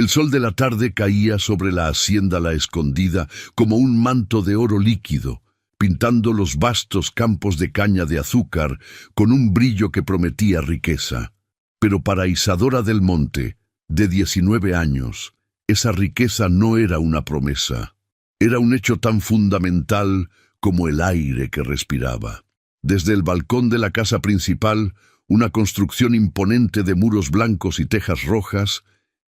El sol de la tarde caía sobre la hacienda La Escondida como un manto de oro líquido, pintando los vastos campos de caña de azúcar con un brillo que prometía riqueza. Pero para Isadora del Monte, de 19 años, esa riqueza no era una promesa. Era un hecho tan fundamental como el aire que respiraba. Desde el balcón de la casa principal, una construcción imponente de muros blancos y tejas rojas,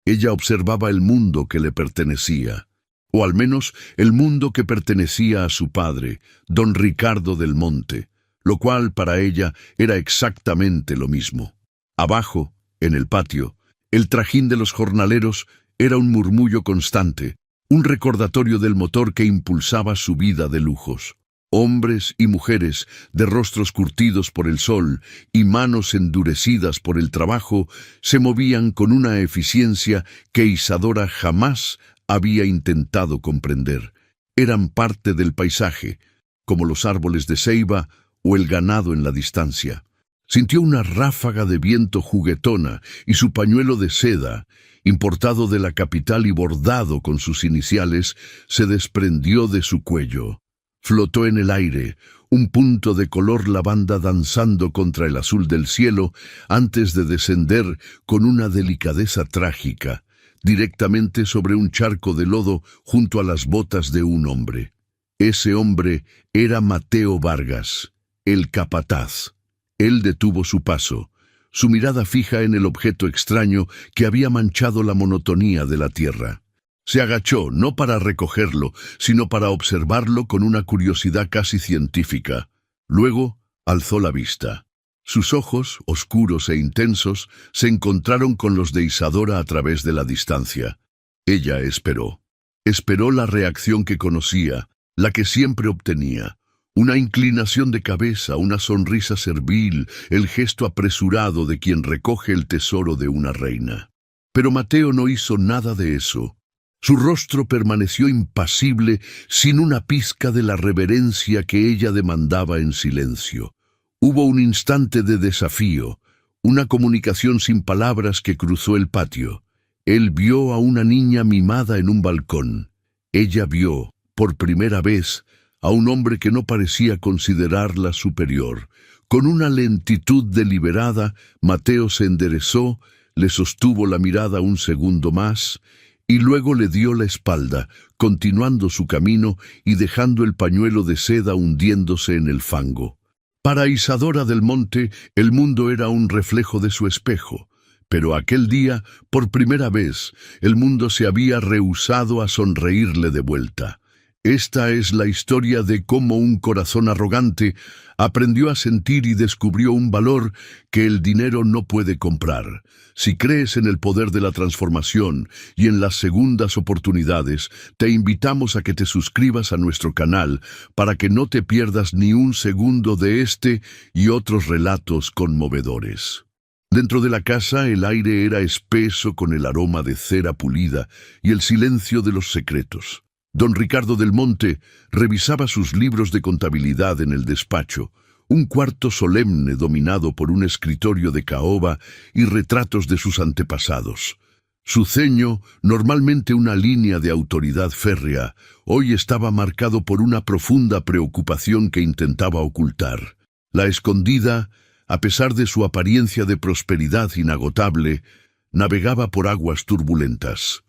ella observaba el mundo que le pertenecía, o al menos el mundo que pertenecía a su padre, don Ricardo del Monte, lo cual para ella era exactamente lo mismo. Abajo, en el patio, el trajín de los jornaleros era un murmullo constante, un recordatorio del motor que impulsaba su vida de lujos. Hombres y mujeres de rostros curtidos por el sol y manos endurecidas por el trabajo se movían con una eficiencia que Isadora jamás había intentado comprender. Eran parte del paisaje, como los árboles de ceiba o el ganado en la distancia. Sintió una ráfaga de viento juguetona y su pañuelo de seda, importado de la capital y bordado con sus iniciales, se desprendió de su cuello. Flotó en el aire, un punto de color lavanda danzando contra el azul del cielo antes de descender con una delicadeza trágica, directamente sobre un charco de lodo junto a las botas de un hombre. Ese hombre era Mateo Vargas, el capataz. Él detuvo su paso, su mirada fija en el objeto extraño que había manchado la monotonía de la tierra. Se agachó, no para recogerlo, sino para observarlo con una curiosidad casi científica. Luego alzó la vista. Sus ojos, oscuros e intensos, se encontraron con los de Isadora a través de la distancia. Ella esperó. Esperó la reacción que conocía, la que siempre obtenía. Una inclinación de cabeza, una sonrisa servil, el gesto apresurado de quien recoge el tesoro de una reina. Pero Mateo no hizo nada de eso. Su rostro permaneció impasible, sin una pizca de la reverencia que ella demandaba en silencio. Hubo un instante de desafío, una comunicación sin palabras que cruzó el patio. Él vio a una niña mimada en un balcón. Ella vio, por primera vez, a un hombre que no parecía considerarla superior. Con una lentitud deliberada, Mateo se enderezó, le sostuvo la mirada un segundo más, y luego le dio la espalda, continuando su camino y dejando el pañuelo de seda hundiéndose en el fango. Para Isadora del Monte, el mundo era un reflejo de su espejo, pero aquel día, por primera vez, el mundo se había rehusado a sonreírle de vuelta. Esta es la historia de cómo un corazón arrogante aprendió a sentir y descubrió un valor que el dinero no puede comprar. Si crees en el poder de la transformación y en las segundas oportunidades, te invitamos a que te suscribas a nuestro canal para que no te pierdas ni un segundo de este y otros relatos conmovedores. Dentro de la casa el aire era espeso con el aroma de cera pulida y el silencio de los secretos. Don Ricardo del Monte revisaba sus libros de contabilidad en el despacho, un cuarto solemne dominado por un escritorio de caoba y retratos de sus antepasados. Su ceño, normalmente una línea de autoridad férrea, hoy estaba marcado por una profunda preocupación que intentaba ocultar. La Escondida, a pesar de su apariencia de prosperidad inagotable, navegaba por aguas turbulentas.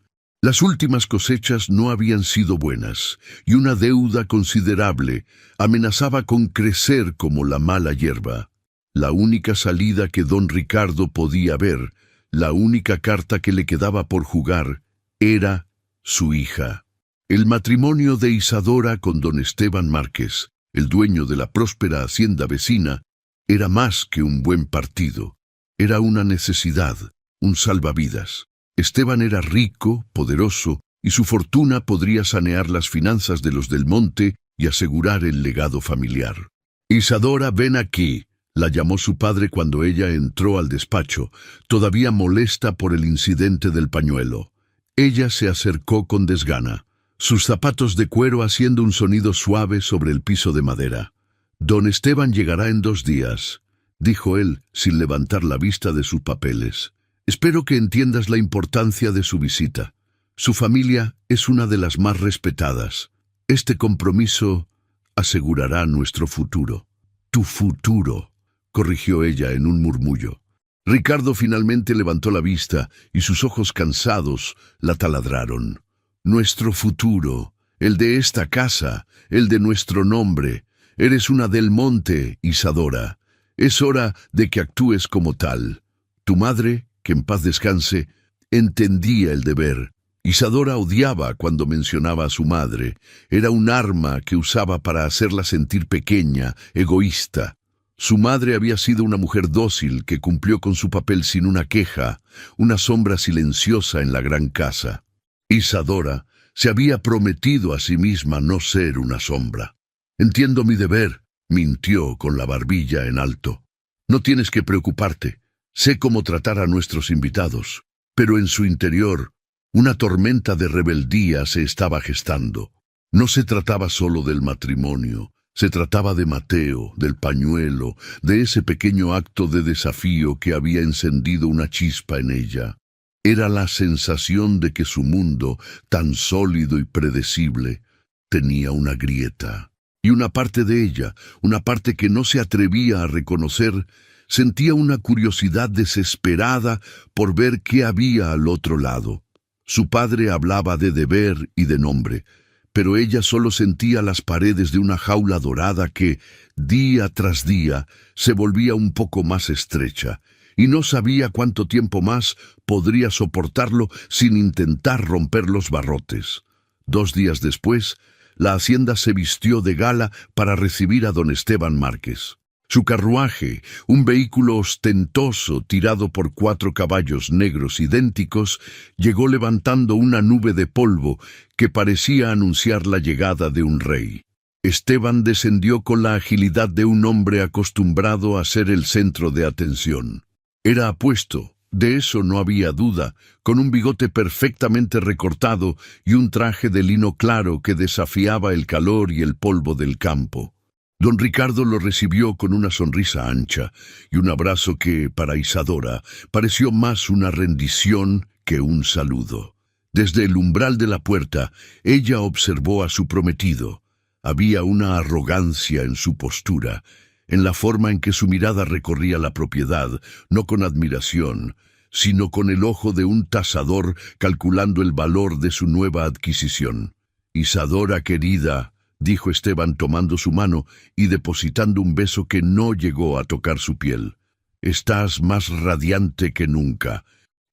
Las últimas cosechas no habían sido buenas, y una deuda considerable amenazaba con crecer como la mala hierba. La única salida que don Ricardo podía ver, la única carta que le quedaba por jugar, era su hija. El matrimonio de Isadora con don Esteban Márquez, el dueño de la próspera hacienda vecina, era más que un buen partido. Era una necesidad, un salvavidas. Esteban era rico, poderoso, y su fortuna podría sanear las finanzas de los del Monte y asegurar el legado familiar. «Isadora, ven aquí», la llamó su padre cuando ella entró al despacho, todavía molesta por el incidente del pañuelo. Ella se acercó con desgana, sus zapatos de cuero haciendo un sonido suave sobre el piso de madera. «Don Esteban llegará en 2 días», dijo él, sin levantar la vista de sus papeles. «Espero que entiendas la importancia de su visita». Su familia es una de las más respetadas. Este compromiso asegurará nuestro futuro. Tu futuro, corrigió ella en un murmullo. Ricardo finalmente levantó la vista y sus ojos cansados la taladraron. Nuestro futuro, el de esta casa, el de nuestro nombre. Eres una del monte, Isadora. Es hora de que actúes como tal. Tu madre, que en paz descanse, entendía el deber. Isadora odiaba cuando mencionaba a su madre. Era un arma que usaba para hacerla sentir pequeña, egoísta. Su madre había sido una mujer dócil que cumplió con su papel sin una queja, una sombra silenciosa en la gran casa. Isadora se había prometido a sí misma no ser una sombra. Entiendo mi deber, mintió con la barbilla en alto. No tienes que preocuparte. Sé cómo tratar a nuestros invitados. Pero en su interior, una tormenta de rebeldía se estaba gestando. No se trataba solo del matrimonio. Se trataba de Mateo, del pañuelo, de ese pequeño acto de desafío que había encendido una chispa en ella. Era la sensación de que su mundo, tan sólido y predecible, tenía una grieta. Y una parte de ella, una parte que no se atrevía a reconocer, sentía una curiosidad desesperada por ver qué había al otro lado. Su padre hablaba de deber y de nombre, pero ella solo sentía las paredes de una jaula dorada que, día tras día, se volvía un poco más estrecha, y no sabía cuánto tiempo más podría soportarlo sin intentar romper los barrotes. 2 días después, la hacienda se vistió de gala para recibir a don Esteban Márquez. Su carruaje, un vehículo ostentoso tirado por 4 caballos negros idénticos, llegó levantando una nube de polvo que parecía anunciar la llegada de un rey. Esteban descendió con la agilidad de un hombre acostumbrado a ser el centro de atención. Era apuesto, de eso no había duda, con un bigote perfectamente recortado y un traje de lino claro que desafiaba el calor y el polvo del campo. Don Ricardo lo recibió con una sonrisa ancha y un abrazo que, para Isadora, pareció más una rendición que un saludo. Desde el umbral de la puerta, ella observó a su prometido. Había una arrogancia en su postura, en la forma en que su mirada recorría la propiedad, no con admiración, sino con el ojo de un tasador calculando el valor de su nueva adquisición. Isadora querida, dijo Esteban tomando su mano y depositando un beso que no llegó a tocar su piel. Estás más radiante que nunca.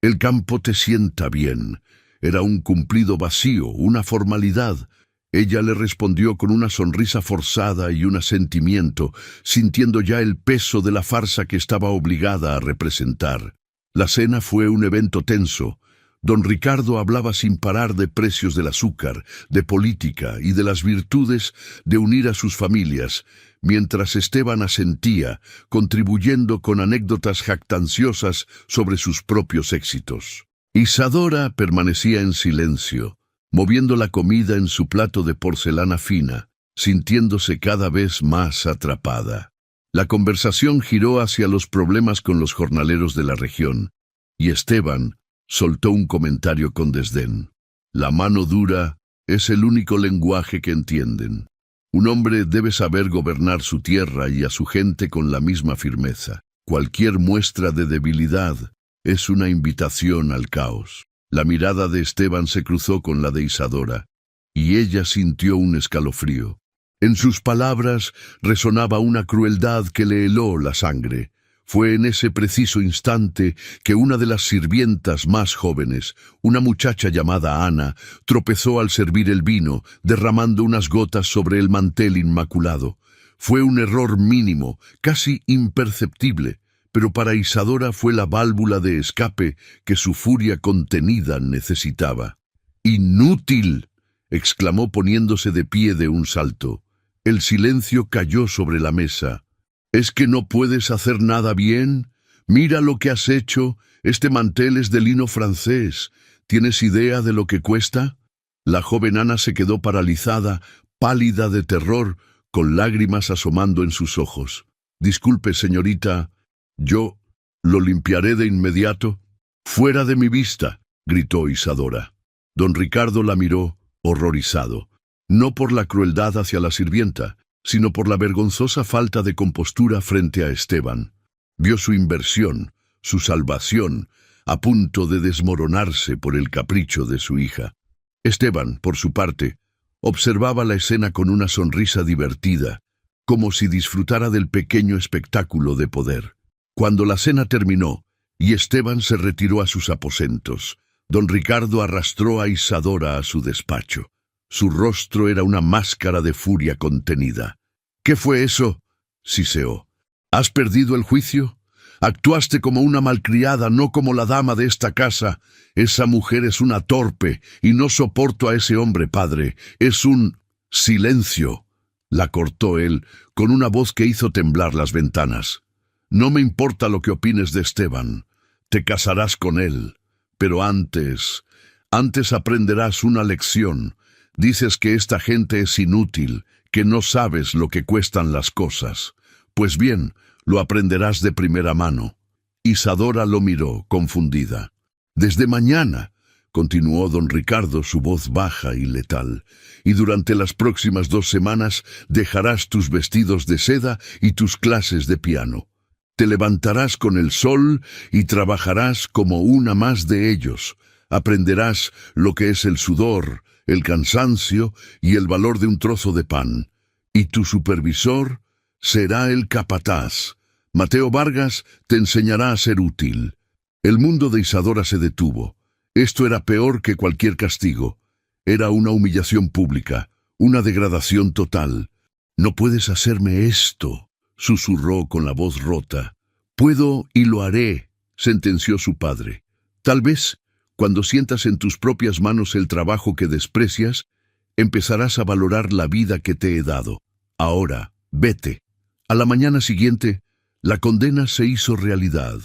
El campo te sienta bien. Era un cumplido vacío, una formalidad. Ella le respondió con una sonrisa forzada y un asentimiento, sintiendo ya el peso de la farsa que estaba obligada a representar. La cena fue un evento tenso. Don Ricardo hablaba sin parar de precios del azúcar, de política y de las virtudes de unir a sus familias, mientras Esteban asentía, contribuyendo con anécdotas jactanciosas sobre sus propios éxitos. Isadora permanecía en silencio, moviendo la comida en su plato de porcelana fina, sintiéndose cada vez más atrapada. La conversación giró hacia los problemas con los jornaleros de la región, y Esteban soltó un comentario con desdén. La mano dura es el único lenguaje que entienden. Un hombre debe saber gobernar su tierra y a su gente con la misma firmeza. Cualquier muestra de debilidad es una invitación al caos. La mirada de Esteban se cruzó con la de Isadora, y ella sintió un escalofrío. En sus palabras resonaba una crueldad que le heló la sangre. Fue en ese preciso instante que una de las sirvientas más jóvenes, una muchacha llamada Ana, tropezó al servir el vino, derramando unas gotas sobre el mantel inmaculado. Fue un error mínimo, casi imperceptible, pero para Isadora fue la válvula de escape que su furia contenida necesitaba. ¡Inútil!, exclamó poniéndose de pie de un salto. El silencio cayó sobre la mesa. ¿Es que no puedes hacer nada bien? Mira lo que has hecho. Este mantel es de lino francés. ¿Tienes idea de lo que cuesta? La joven Ana se quedó paralizada, pálida de terror, con lágrimas asomando en sus ojos. Disculpe, señorita, yo lo limpiaré de inmediato. Fuera de mi vista, gritó Isadora. Don Ricardo la miró, horrorizado, no por la crueldad hacia la sirvienta, sino por la vergonzosa falta de compostura frente a Esteban. Vio su inversión, su salvación, a punto de desmoronarse por el capricho de su hija. Esteban, por su parte, observaba la escena con una sonrisa divertida, como si disfrutara del pequeño espectáculo de poder. Cuando la cena terminó y Esteban se retiró a sus aposentos, don Ricardo arrastró a Isadora a su despacho. Su rostro era una máscara de furia contenida. «¿Qué fue eso?», siseó. «¿Has perdido el juicio? Actuaste como una malcriada, no como la dama de esta casa. Esa mujer es una torpe, y no soporto a ese hombre, padre. Es un... silencio», la cortó él, con una voz que hizo temblar las ventanas. «No me importa lo que opines de Esteban. Te casarás con él. Pero antes aprenderás una lección. Dices que esta gente es inútil, que no sabes lo que cuestan las cosas. Pues bien, lo aprenderás de primera mano». Isadora lo miró, confundida. «Desde mañana», continuó don Ricardo, su voz baja y letal, «y durante las próximas 2 semanas dejarás tus vestidos de seda y tus clases de piano. Te levantarás con el sol y trabajarás como una más de ellos. Aprenderás lo que es el sudor, el cansancio y el valor de un trozo de pan. Y tu supervisor será el capataz. Mateo Vargas te enseñará a ser útil». El mundo de Isadora se detuvo. Esto era peor que cualquier castigo. Era una humillación pública, una degradación total. «No puedes hacerme esto», susurró con la voz rota. «Puedo y lo haré», sentenció su padre. «Tal vez, cuando sientas en tus propias manos el trabajo que desprecias, empezarás a valorar la vida que te he dado. Ahora, vete». A la mañana siguiente, la condena se hizo realidad.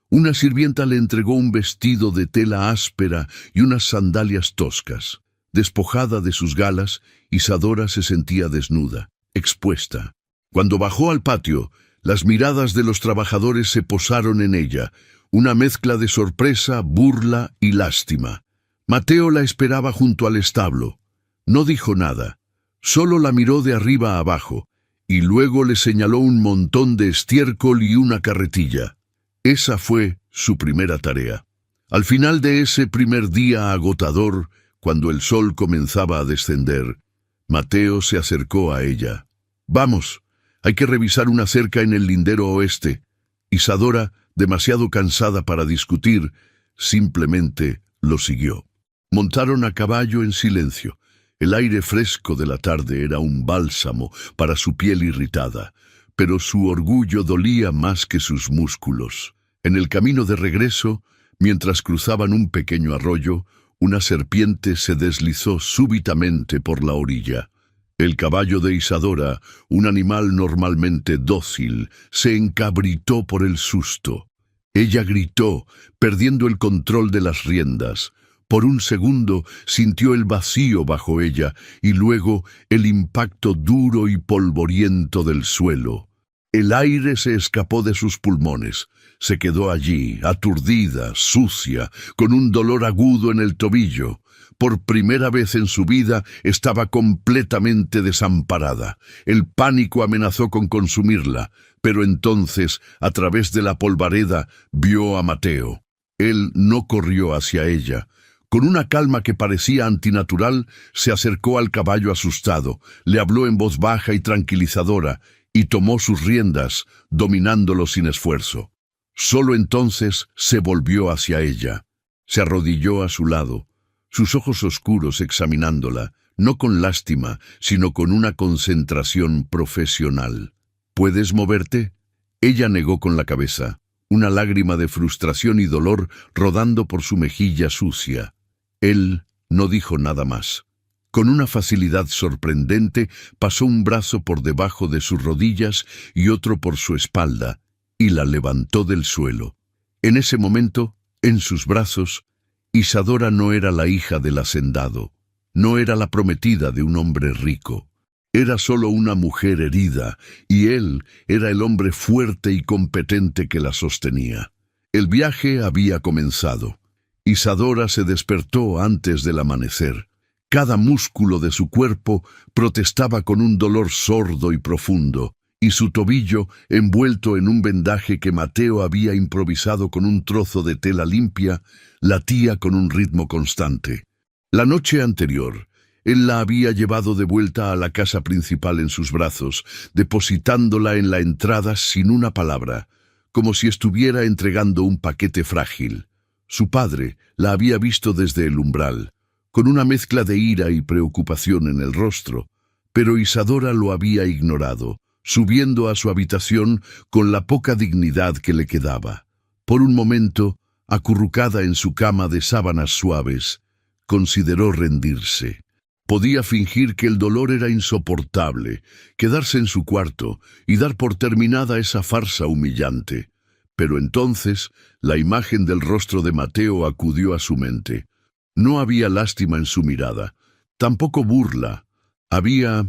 Una sirvienta le entregó un vestido de tela áspera y unas sandalias toscas. Despojada de sus galas, Isadora se sentía desnuda, expuesta. Cuando bajó al patio, las miradas de los trabajadores se posaron en ella, una mezcla de sorpresa, burla y lástima. Mateo la esperaba junto al establo. No dijo nada, solo la miró de arriba a abajo, y luego le señaló un montón de estiércol y una carretilla. Esa fue su primera tarea. Al final de ese primer día agotador, cuando el sol comenzaba a descender, Mateo se acercó a ella. «Vamos, hay que revisar una cerca en el lindero oeste». Isadora, demasiado cansada para discutir, simplemente lo siguió. Montaron a caballo en silencio. El aire fresco de la tarde era un bálsamo para su piel irritada, pero su orgullo dolía más que sus músculos. En el camino de regreso, mientras cruzaban un pequeño arroyo, una serpiente se deslizó súbitamente por la orilla. El caballo de Isadora, un animal normalmente dócil, se encabritó por el susto. Ella gritó, perdiendo el control de las riendas. Por un segundo sintió el vacío bajo ella y luego el impacto duro y polvoriento del suelo. El aire se escapó de sus pulmones. Se quedó allí, aturdida, sucia, con un dolor agudo en el tobillo. Por primera vez en su vida estaba completamente desamparada. El pánico amenazó con consumirla, pero entonces, a través de la polvareda, vio a Mateo. Él no corrió hacia ella. Con una calma que parecía antinatural, se acercó al caballo asustado, le habló en voz baja y tranquilizadora, y tomó sus riendas, dominándolo sin esfuerzo. Solo entonces se volvió hacia ella. Se arrodilló a su lado, sus ojos oscuros examinándola, no con lástima, sino con una concentración profesional. «¿Puedes moverte?». Ella negó con la cabeza, una lágrima de frustración y dolor rodando por su mejilla sucia. Él no dijo nada más. Con una facilidad sorprendente, pasó un brazo por debajo de sus rodillas y otro por su espalda, y la levantó del suelo. En ese momento, en sus brazos, Isadora no era la hija del hacendado, no era la prometida de un hombre rico. Era solo una mujer herida, y él era el hombre fuerte y competente que la sostenía. El viaje había comenzado. Isadora se despertó antes del amanecer. Cada músculo de su cuerpo protestaba con un dolor sordo y profundo, y su tobillo, envuelto en un vendaje que Mateo había improvisado con un trozo de tela limpia, latía con un ritmo constante. La noche anterior, él la había llevado de vuelta a la casa principal en sus brazos, depositándola en la entrada sin una palabra, como si estuviera entregando un paquete frágil. Su padre la había visto desde el umbral, con una mezcla de ira y preocupación en el rostro, pero Isadora lo había ignorado, subiendo a su habitación con la poca dignidad que le quedaba. Por un momento, acurrucada en su cama de sábanas suaves, consideró rendirse. Podía fingir que el dolor era insoportable, quedarse en su cuarto y dar por terminada esa farsa humillante. Pero entonces la imagen del rostro de Mateo acudió a su mente. No había lástima en su mirada, tampoco burla. Había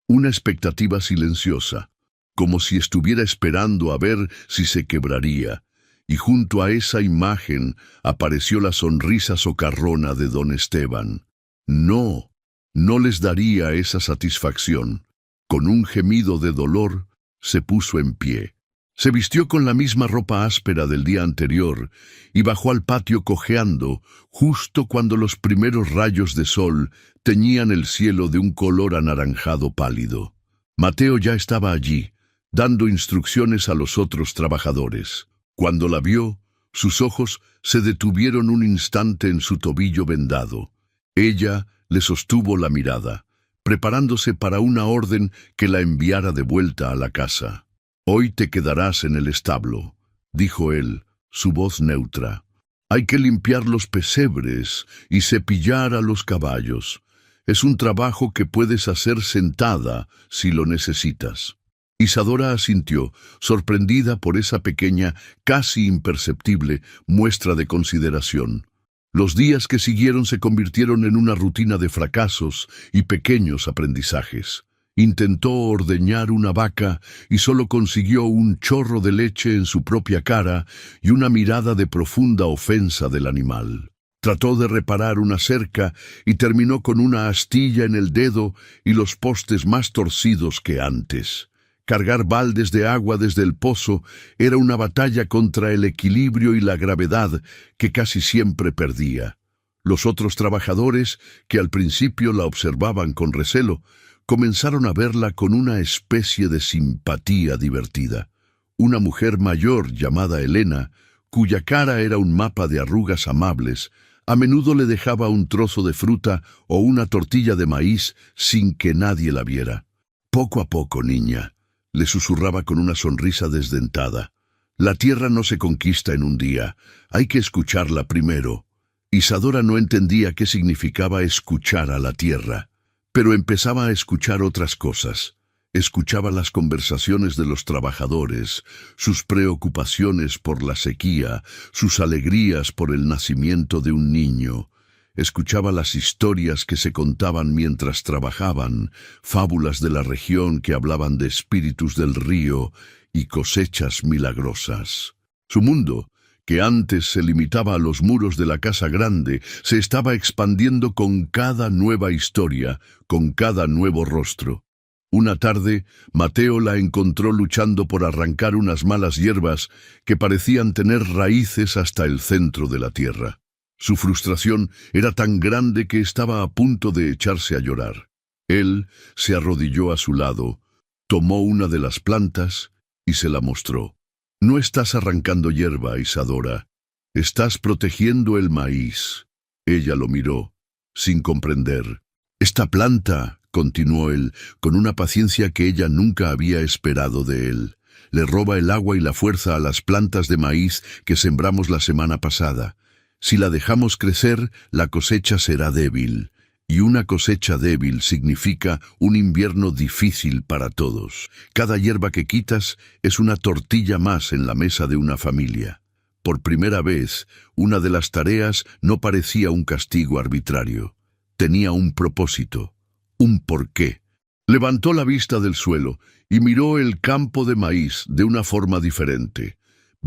una expectativa silenciosa, como si estuviera esperando a ver si se quebraría. Y junto a esa imagen apareció la sonrisa socarrona de don Esteban. No les daría esa satisfacción. Con un gemido de dolor, se puso en pie. Se vistió con la misma ropa áspera del día anterior y bajó al patio cojeando, justo cuando los primeros rayos de sol teñían el cielo de un color anaranjado pálido. Mateo ya estaba allí, dando instrucciones a los otros trabajadores. Cuando la vio, sus ojos se detuvieron un instante en su tobillo vendado. Ella le sostuvo la mirada, preparándose para una orden que la enviara de vuelta a la casa. «Hoy te quedarás en el establo», dijo él, su voz neutra. «Hay que limpiar los pesebres y cepillar a los caballos. Es un trabajo que puedes hacer sentada si lo necesitas». Isadora asintió, sorprendida por esa pequeña, casi imperceptible, muestra de consideración. Los días que siguieron se convirtieron en una rutina de fracasos y pequeños aprendizajes. Intentó ordeñar una vaca y solo consiguió un chorro de leche en su propia cara y una mirada de profunda ofensa del animal. Trató de reparar una cerca y terminó con una astilla en el dedo y los postes más torcidos que antes. Cargar baldes de agua desde el pozo era una batalla contra el equilibrio y la gravedad que casi siempre perdía. Los otros trabajadores, que al principio la observaban con recelo, comenzaron a verla con una especie de simpatía divertida. Una mujer mayor llamada Elena, cuya cara era un mapa de arrugas amables, a menudo le dejaba un trozo de fruta o una tortilla de maíz sin que nadie la viera. «Poco a poco, niña», le susurraba con una sonrisa desdentada. «La tierra no se conquista en un día, hay que escucharla primero». Isadora no entendía qué significaba escuchar a la tierra, pero empezaba a escuchar otras cosas. Escuchaba las conversaciones de los trabajadores, sus preocupaciones por la sequía, sus alegrías por el nacimiento de un niño. Escuchaba las historias que se contaban mientras trabajaban, fábulas de la región que hablaban de espíritus del río y cosechas milagrosas. Su mundo, que antes se limitaba a los muros de la casa grande, se estaba expandiendo con cada nueva historia, con cada nuevo rostro. Una tarde, Mateo la encontró luchando por arrancar unas malas hierbas que parecían tener raíces hasta el centro de la tierra. Su frustración era tan grande que estaba a punto de echarse a llorar. Él se arrodilló a su lado, tomó una de las plantas y se la mostró. «No estás arrancando hierba, Isadora. Estás protegiendo el maíz». Ella lo miró, sin comprender. «Esta planta», continuó él, con una paciencia que ella nunca había esperado de él, «le roba el agua y la fuerza a las plantas de maíz que sembramos la semana pasada. Si la dejamos crecer, la cosecha será débil. Y una cosecha débil significa un invierno difícil para todos. Cada hierba que quitas es una tortilla más en la mesa de una familia». Por primera vez, una de las tareas no parecía un castigo arbitrario. Tenía un propósito, un porqué. Levantó la vista del suelo y miró el campo de maíz de una forma diferente.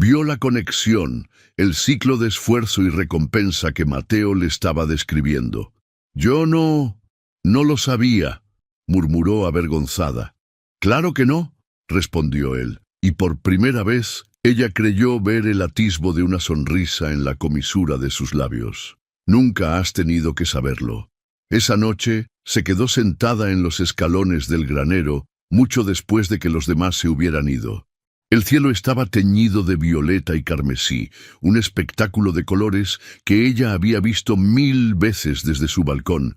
Vio la conexión, el ciclo de esfuerzo y recompensa que Mateo le estaba describiendo. «Yo no lo sabía», murmuró avergonzada. «Claro que no», respondió él, y por primera vez ella creyó ver el atisbo de una sonrisa en la comisura de sus labios. «Nunca has tenido que saberlo». Esa noche se quedó sentada en los escalones del granero, mucho después de que los demás se hubieran ido. El cielo estaba teñido de violeta y carmesí, un espectáculo de colores que ella había visto 1000 veces desde su balcón,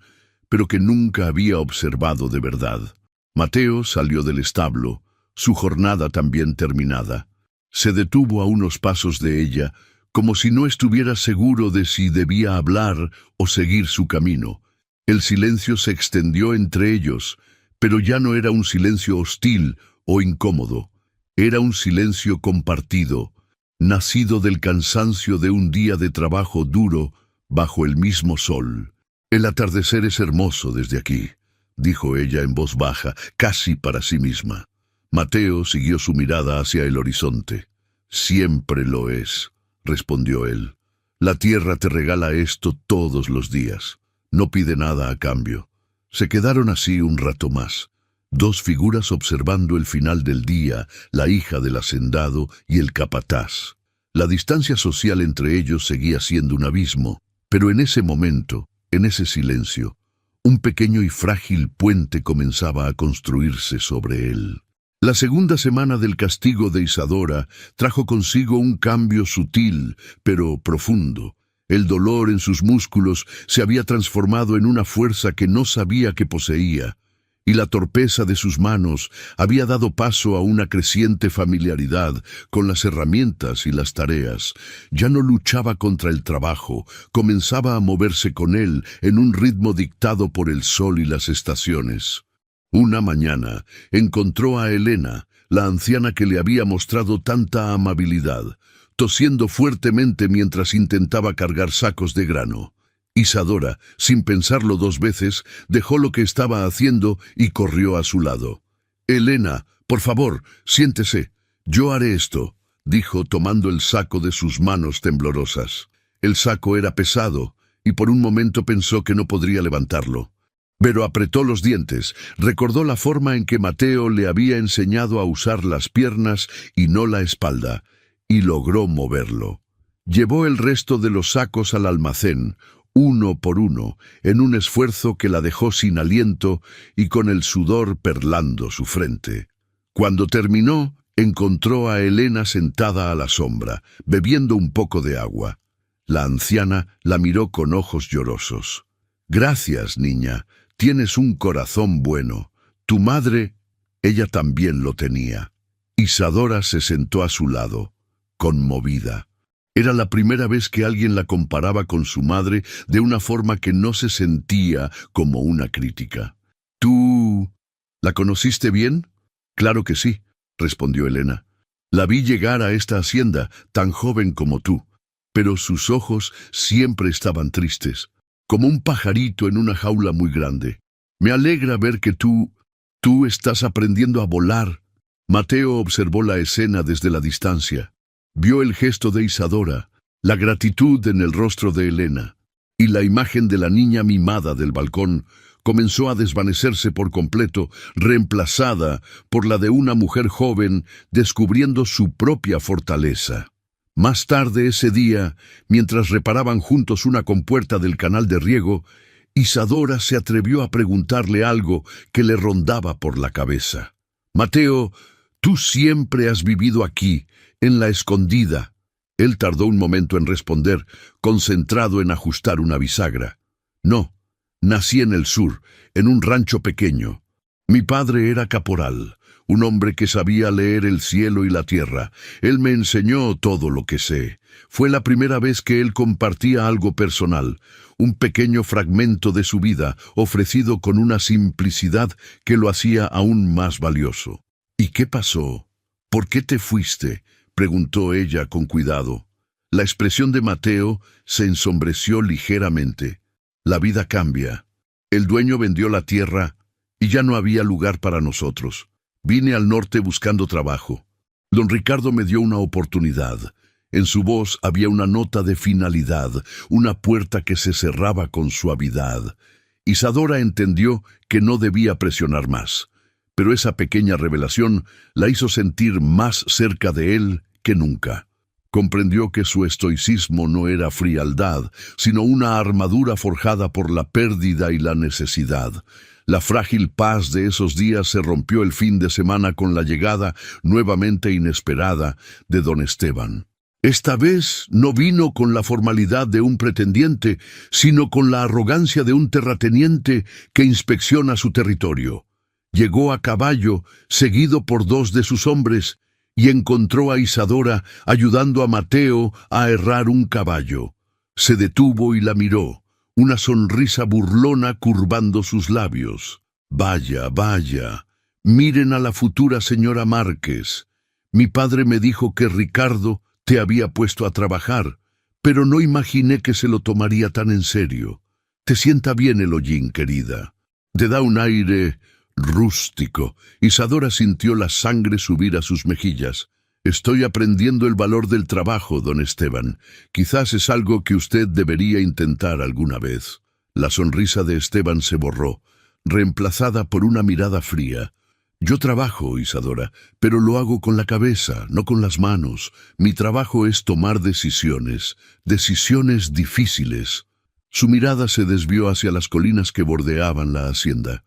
pero que nunca había observado de verdad. Mateo salió del establo, su jornada también terminada. Se detuvo a unos pasos de ella, como si no estuviera seguro de si debía hablar o seguir su camino. El silencio se extendió entre ellos, pero ya no era un silencio hostil o incómodo. Era un silencio compartido, nacido del cansancio de un día de trabajo duro bajo el mismo sol. «El atardecer es hermoso desde aquí», dijo ella en voz baja, casi para sí misma. Mateo siguió su mirada hacia el horizonte. «Siempre lo es», respondió él. «La tierra te regala esto todos los días. No pide nada a cambio». Se quedaron así un rato más. Dos figuras observando el final del día, la hija del hacendado y el capataz. La distancia social entre ellos seguía siendo un abismo, pero en ese momento, en ese silencio, un pequeño y frágil puente comenzaba a construirse sobre él. La segunda semana del castigo de Isadora trajo consigo un cambio sutil, pero profundo. El dolor en sus músculos se había transformado en una fuerza que no sabía que poseía, y la torpeza de sus manos había dado paso a una creciente familiaridad con las herramientas y las tareas. Ya no luchaba contra el trabajo, comenzaba a moverse con él en un ritmo dictado por el sol y las estaciones. Una mañana encontró a Elena, la anciana que le había mostrado tanta amabilidad, tosiendo fuertemente mientras intentaba cargar sacos de grano. Isadora, sin pensarlo 2 veces, dejó lo que estaba haciendo y corrió a su lado. «Elena, por favor, siéntese. Yo haré esto», dijo tomando el saco de sus manos temblorosas. El saco era pesado, y por un momento pensó que no podría levantarlo. Pero apretó los dientes, recordó la forma en que Mateo le había enseñado a usar las piernas y no la espalda, y logró moverlo. Llevó el resto de los sacos al almacén, uno por uno, en un esfuerzo que la dejó sin aliento y con el sudor perlando su frente. Cuando terminó, encontró a Elena sentada a la sombra, bebiendo un poco de agua. La anciana la miró con ojos llorosos. «Gracias, niña, tienes un corazón bueno. Tu madre, ella también lo tenía». Isadora se sentó a su lado, conmovida. Era la primera vez que alguien la comparaba con su madre de una forma que no se sentía como una crítica. «¿Tú la conociste bien?» «Claro que sí», respondió Elena. «La vi llegar a esta hacienda, tan joven como tú, pero sus ojos siempre estaban tristes, como un pajarito en una jaula muy grande. Me alegra ver que tú estás aprendiendo a volar». Mateo observó la escena desde la distancia. Vio el gesto de Isadora, la gratitud en el rostro de Elena, y la imagen de la niña mimada del balcón comenzó a desvanecerse por completo, reemplazada por la de una mujer joven descubriendo su propia fortaleza. Más tarde ese día, mientras reparaban juntos una compuerta del canal de riego, Isadora se atrevió a preguntarle algo que le rondaba por la cabeza. «Mateo, tú siempre has vivido aquí, en la escondida». Él tardó un momento en responder, concentrado en ajustar una bisagra. «No, nací en el sur, en un rancho pequeño. Mi padre era caporal, un hombre que sabía leer el cielo y la tierra. Él me enseñó todo lo que sé. Fue la primera vez que él compartía algo personal, un pequeño fragmento de su vida, ofrecido con una simplicidad que lo hacía aún más valioso». «¿Y qué pasó? ¿Por qué te fuiste?», preguntó ella con cuidado. La expresión de Mateo se ensombreció ligeramente. «La vida cambia. El dueño vendió la tierra y ya no había lugar para nosotros. Vine al norte buscando trabajo. Don Ricardo me dio una oportunidad. En su voz había una nota de finalidad, una puerta que se cerraba con suavidad. Isadora entendió que no debía presionar más, pero esa pequeña revelación la hizo sentir más cerca de él que nunca. Comprendió que su estoicismo no era frialdad, sino una armadura forjada por la pérdida y la necesidad. La frágil paz de esos días se rompió el fin de semana con la llegada, nuevamente inesperada, de don Esteban. Esta vez no vino con la formalidad de un pretendiente, sino con la arrogancia de un terrateniente que inspecciona su territorio. Llegó a caballo, seguido por 2 de sus hombres, y encontró a Isadora ayudando a Mateo a herrar un caballo. Se detuvo y la miró, una sonrisa burlona curvando sus labios. «Vaya, vaya, miren a la futura señora Márquez. Mi padre me dijo que Ricardo te había puesto a trabajar, pero no imaginé que se lo tomaría tan en serio. Te sienta bien el hollín, querida. Te da un aire rústico». Isadora sintió la sangre subir a sus mejillas. «Estoy aprendiendo el valor del trabajo, don Esteban. Quizás es algo que usted debería intentar alguna vez». La sonrisa de Esteban se borró, reemplazada por una mirada fría. «Yo trabajo, Isadora, pero lo hago con la cabeza, no con las manos. Mi trabajo es tomar decisiones, decisiones difíciles». Su mirada se desvió hacia las colinas que bordeaban la hacienda.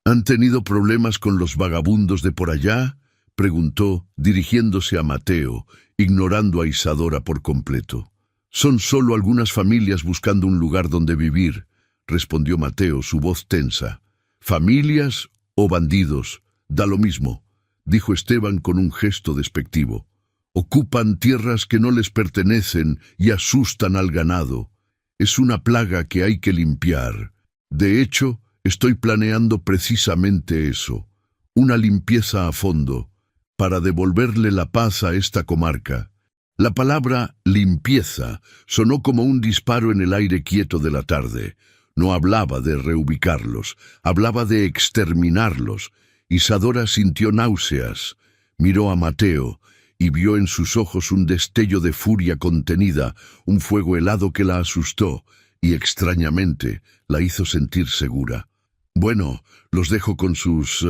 «¿Han tenido problemas con los vagabundos de por allá?», preguntó, dirigiéndose a Mateo, ignorando a Isadora por completo. «Son solo algunas familias buscando un lugar donde vivir», respondió Mateo, su voz tensa. «¿Familias o bandidos? Da lo mismo», dijo Esteban con un gesto despectivo. «Ocupan tierras que no les pertenecen y asustan al ganado. Es una plaga que hay que limpiar. De hecho, estoy planeando precisamente eso, una limpieza a fondo, para devolverle la paz a esta comarca». La palabra limpieza sonó como un disparo en el aire quieto de la tarde. No hablaba de reubicarlos, hablaba de exterminarlos. Isadora sintió náuseas, miró a Mateo y vio en sus ojos un destello de furia contenida, un fuego helado que la asustó y, extrañamente, la hizo sentir segura. «Bueno, los dejo con sus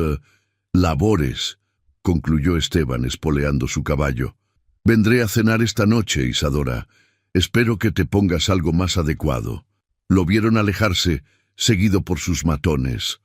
labores», concluyó Esteban, espoleando su caballo. «Vendré a cenar esta noche, Isadora. Espero que te pongas algo más adecuado». Lo vieron alejarse, seguido por sus matones.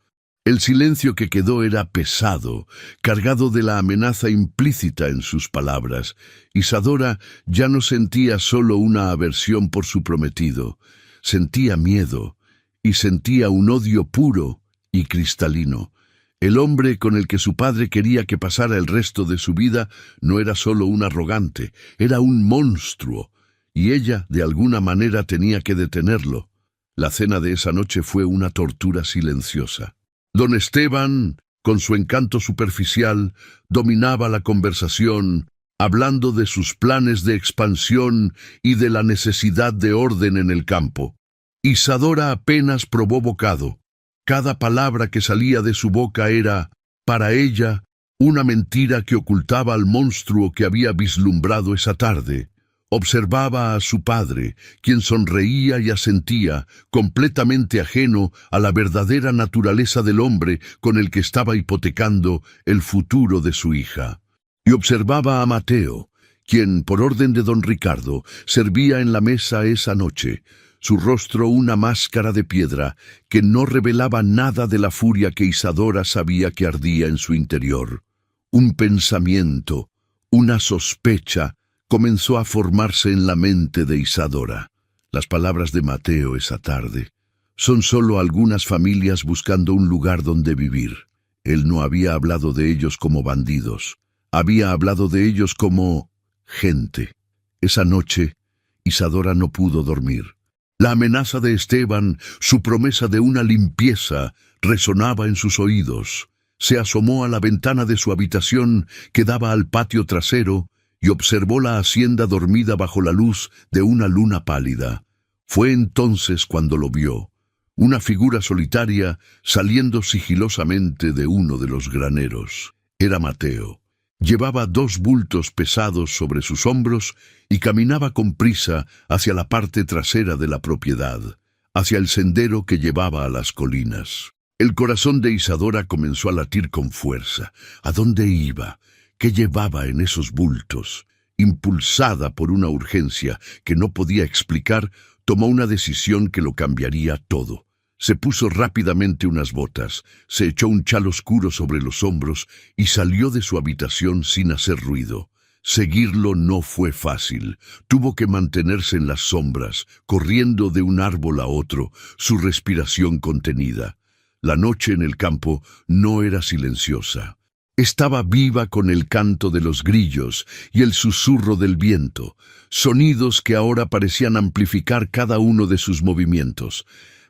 El silencio que quedó era pesado, cargado de la amenaza implícita en sus palabras. Isadora ya no sentía solo una aversión por su prometido, sentía miedo y sentía un odio puro y cristalino. El hombre con el que su padre quería que pasara el resto de su vida no era solo un arrogante, era un monstruo, y ella de alguna manera tenía que detenerlo. La cena de esa noche fue una tortura silenciosa. Don Esteban, con su encanto superficial, dominaba la conversación, hablando de sus planes de expansión y de la necesidad de orden en el campo. Isadora apenas probó bocado. Cada palabra que salía de su boca era, para ella, una mentira que ocultaba al monstruo que había vislumbrado esa tarde. Observaba a su padre, quien sonreía y asentía, completamente ajeno a la verdadera naturaleza del hombre con el que estaba hipotecando el futuro de su hija. Y observaba a Mateo, quien, por orden de don Ricardo, servía en la mesa esa noche, su rostro una máscara de piedra que no revelaba nada de la furia que Isadora sabía que ardía en su interior. Un pensamiento, una sospecha, comenzó a formarse en la mente de Isadora. Las palabras de Mateo esa tarde. Son solo algunas familias buscando un lugar donde vivir. Él no había hablado de ellos como bandidos. Había hablado de ellos como gente. Esa noche, Isadora no pudo dormir. La amenaza de Esteban, su promesa de una limpieza, resonaba en sus oídos. Se asomó a la ventana de su habitación que daba al patio trasero y observó la hacienda dormida bajo la luz de una luna pálida. Fue entonces cuando lo vio, una figura solitaria saliendo sigilosamente de uno de los graneros. Era Mateo. Llevaba 2 bultos pesados sobre sus hombros y caminaba con prisa hacia la parte trasera de la propiedad, hacia el sendero que llevaba a las colinas. El corazón de Isadora comenzó a latir con fuerza. ¿A dónde iba? ¿Qué llevaba en esos bultos? Impulsada por una urgencia que no podía explicar, tomó una decisión que lo cambiaría todo. Se puso rápidamente unas botas, se echó un chal oscuro sobre los hombros y salió de su habitación sin hacer ruido. Seguirlo no fue fácil. Tuvo que mantenerse en las sombras, corriendo de un árbol a otro, su respiración contenida. La noche en el campo no era silenciosa. Estaba viva con el canto de los grillos y el susurro del viento, sonidos que ahora parecían amplificar cada uno de sus movimientos.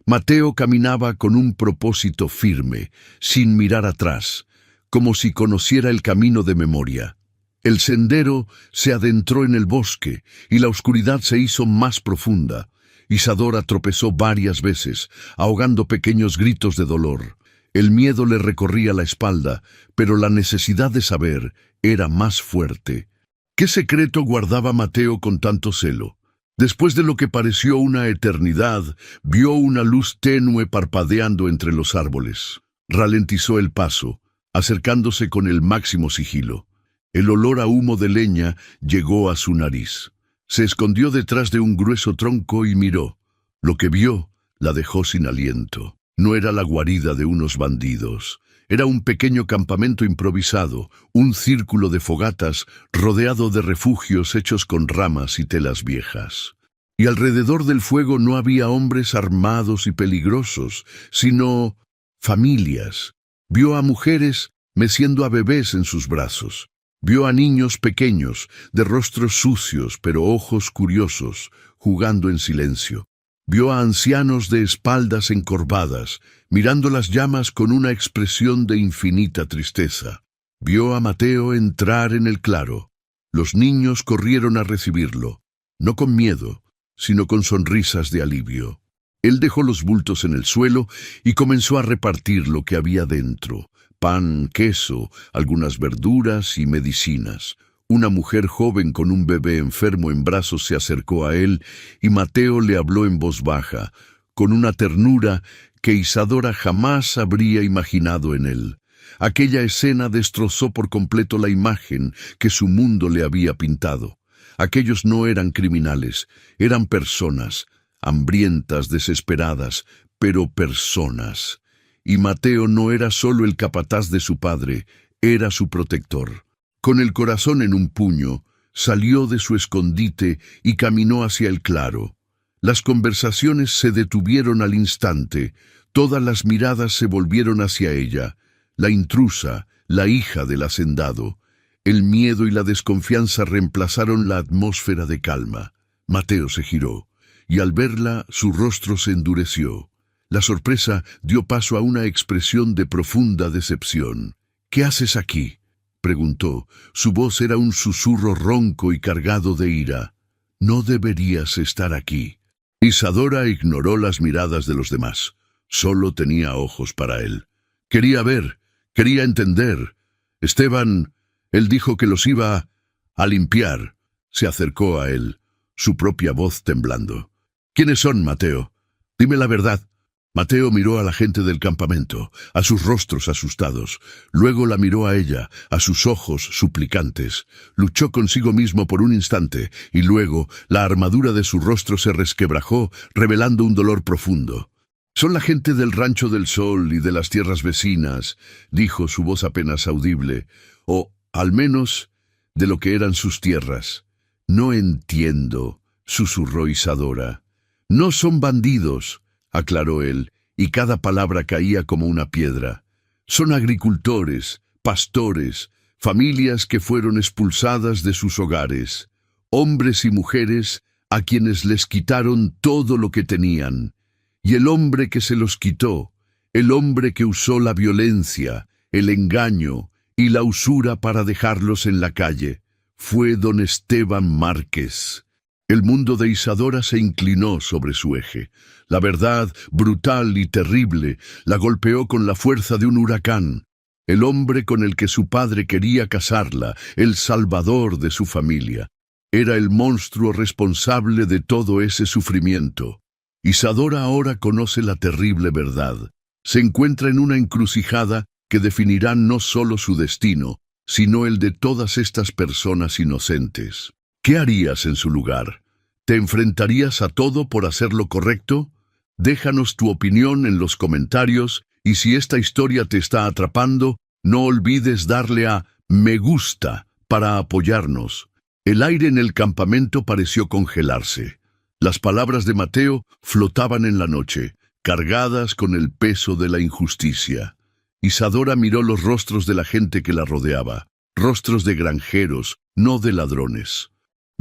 Mateo caminaba con un propósito firme, sin mirar atrás, como si conociera el camino de memoria. El sendero se adentró en el bosque y la oscuridad se hizo más profunda. Isadora tropezó varias veces, ahogando pequeños gritos de dolor. El miedo le recorría la espalda, pero la necesidad de saber era más fuerte. ¿Qué secreto guardaba Mateo con tanto celo? Después de lo que pareció una eternidad, vio una luz tenue parpadeando entre los árboles. Ralentizó el paso, acercándose con el máximo sigilo. El olor a humo de leña llegó a su nariz. Se escondió detrás de un grueso tronco y miró. Lo que vio la dejó sin aliento. No era la guarida de unos bandidos. Era un pequeño campamento improvisado, un círculo de fogatas rodeado de refugios hechos con ramas y telas viejas. Y alrededor del fuego no había hombres armados y peligrosos, sino familias. Vio a mujeres meciendo a bebés en sus brazos. Vio a niños pequeños, de rostros sucios pero ojos curiosos, jugando en silencio. Vio a ancianos de espaldas encorvadas, mirando las llamas con una expresión de infinita tristeza. Vio a Mateo entrar en el claro. Los niños corrieron a recibirlo, no con miedo, sino con sonrisas de alivio. Él dejó los bultos en el suelo y comenzó a repartir lo que había dentro: pan, queso, algunas verduras y medicinas. Una mujer joven con un bebé enfermo en brazos se acercó a él y Mateo le habló en voz baja, con una ternura que Isadora jamás habría imaginado en él. Aquella escena destrozó por completo la imagen que su mundo le había pintado. Aquellos no eran criminales, eran personas, hambrientas, desesperadas, pero personas. Y Mateo no era solo el capataz de su padre, era su protector. Con el corazón en un puño, salió de su escondite y caminó hacia el claro. Las conversaciones se detuvieron al instante, todas las miradas se volvieron hacia ella, la intrusa, la hija del hacendado. El miedo y la desconfianza reemplazaron la atmósfera de calma. Mateo se giró, y al verla su rostro se endureció. La sorpresa dio paso a una expresión de profunda decepción. «¿Qué haces aquí?», preguntó. Su voz era un susurro ronco y cargado de ira. «No deberías estar aquí». Isadora ignoró las miradas de los demás. Solo tenía ojos para él. Quería ver, quería entender. Esteban, él dijo que los iba a limpiar. Se acercó a él, su propia voz temblando. «¿Quiénes son, Mateo? Dime la verdad». Mateo miró a la gente del campamento, a sus rostros asustados. Luego la miró a ella, a sus ojos suplicantes. Luchó consigo mismo por un instante, y luego la armadura de su rostro se resquebrajó, revelando un dolor profundo. «Son la gente del Rancho del Sol y de las tierras vecinas», dijo, su voz apenas audible, «o, al menos, de lo que eran sus tierras». «No entiendo», susurró Isadora. «No son bandidos», aclaró él, y cada palabra caía como una piedra. «Son agricultores, pastores, familias que fueron expulsadas de sus hogares, hombres y mujeres a quienes les quitaron todo lo que tenían. Y el hombre que se los quitó, el hombre que usó la violencia, el engaño y la usura para dejarlos en la calle, fue don Esteban Márquez». El mundo de Isadora se inclinó sobre su eje. La verdad, brutal y terrible, la golpeó con la fuerza de un huracán. el hombre con el que su padre quería casarla, el salvador de su familia. Era el monstruo responsable de todo ese sufrimiento. Isadora ahora conoce la terrible verdad. Se encuentra en una encrucijada que definirá no solo su destino, sino el de todas estas personas inocentes. ¿Qué harías en su lugar? ¿Te enfrentarías a todo por hacer lo correcto? Déjanos tu opinión en los comentarios y si esta historia te está atrapando, no olvides darle a me gusta para apoyarnos. El aire en el campamento pareció congelarse. Las palabras de Mateo flotaban en la noche, cargadas con el peso de la injusticia. Isadora miró los rostros de la gente que la rodeaba, rostros de granjeros, no de ladrones.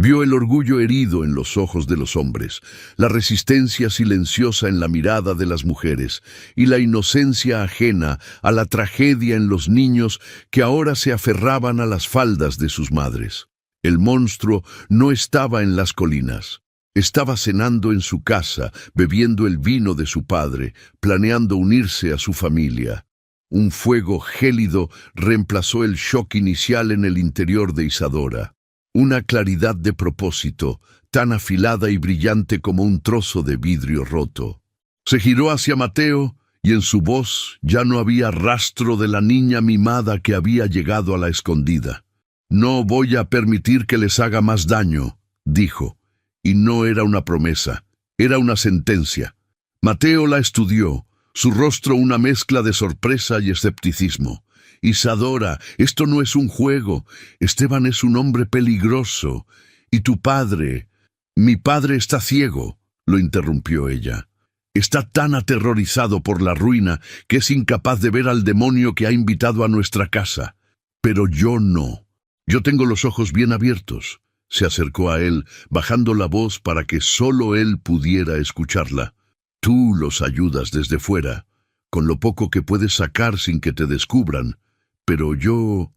Vio el orgullo herido en los ojos de los hombres, la resistencia silenciosa en la mirada de las mujeres y la inocencia ajena a la tragedia en los niños que ahora se aferraban a las faldas de sus madres. El monstruo no estaba en las colinas. Estaba cenando en su casa, bebiendo el vino de su padre, planeando unirse a su familia. Un fuego gélido reemplazó el shock inicial en el interior de Isadora. Una claridad de propósito, tan afilada y brillante como un trozo de vidrio roto. Se giró hacia Mateo y en su voz ya no había rastro de la niña mimada que había llegado a la escondida. «No voy a permitir que les haga más daño», dijo. Y no era una promesa, era una sentencia. Mateo la estudió, su rostro una mezcla de sorpresa y escepticismo. «Isadora, esto no es un juego. Esteban es un hombre peligroso. Y tu padre...» «Mi padre está ciego», lo interrumpió ella. «Está tan aterrorizado por la ruina que es incapaz de ver al demonio que ha invitado a nuestra casa. Pero yo no. Yo tengo los ojos bien abiertos». Se acercó a él, bajando la voz para que solo él pudiera escucharla. «Tú los ayudas desde fuera, con lo poco que puedes sacar sin que te descubran. Pero yo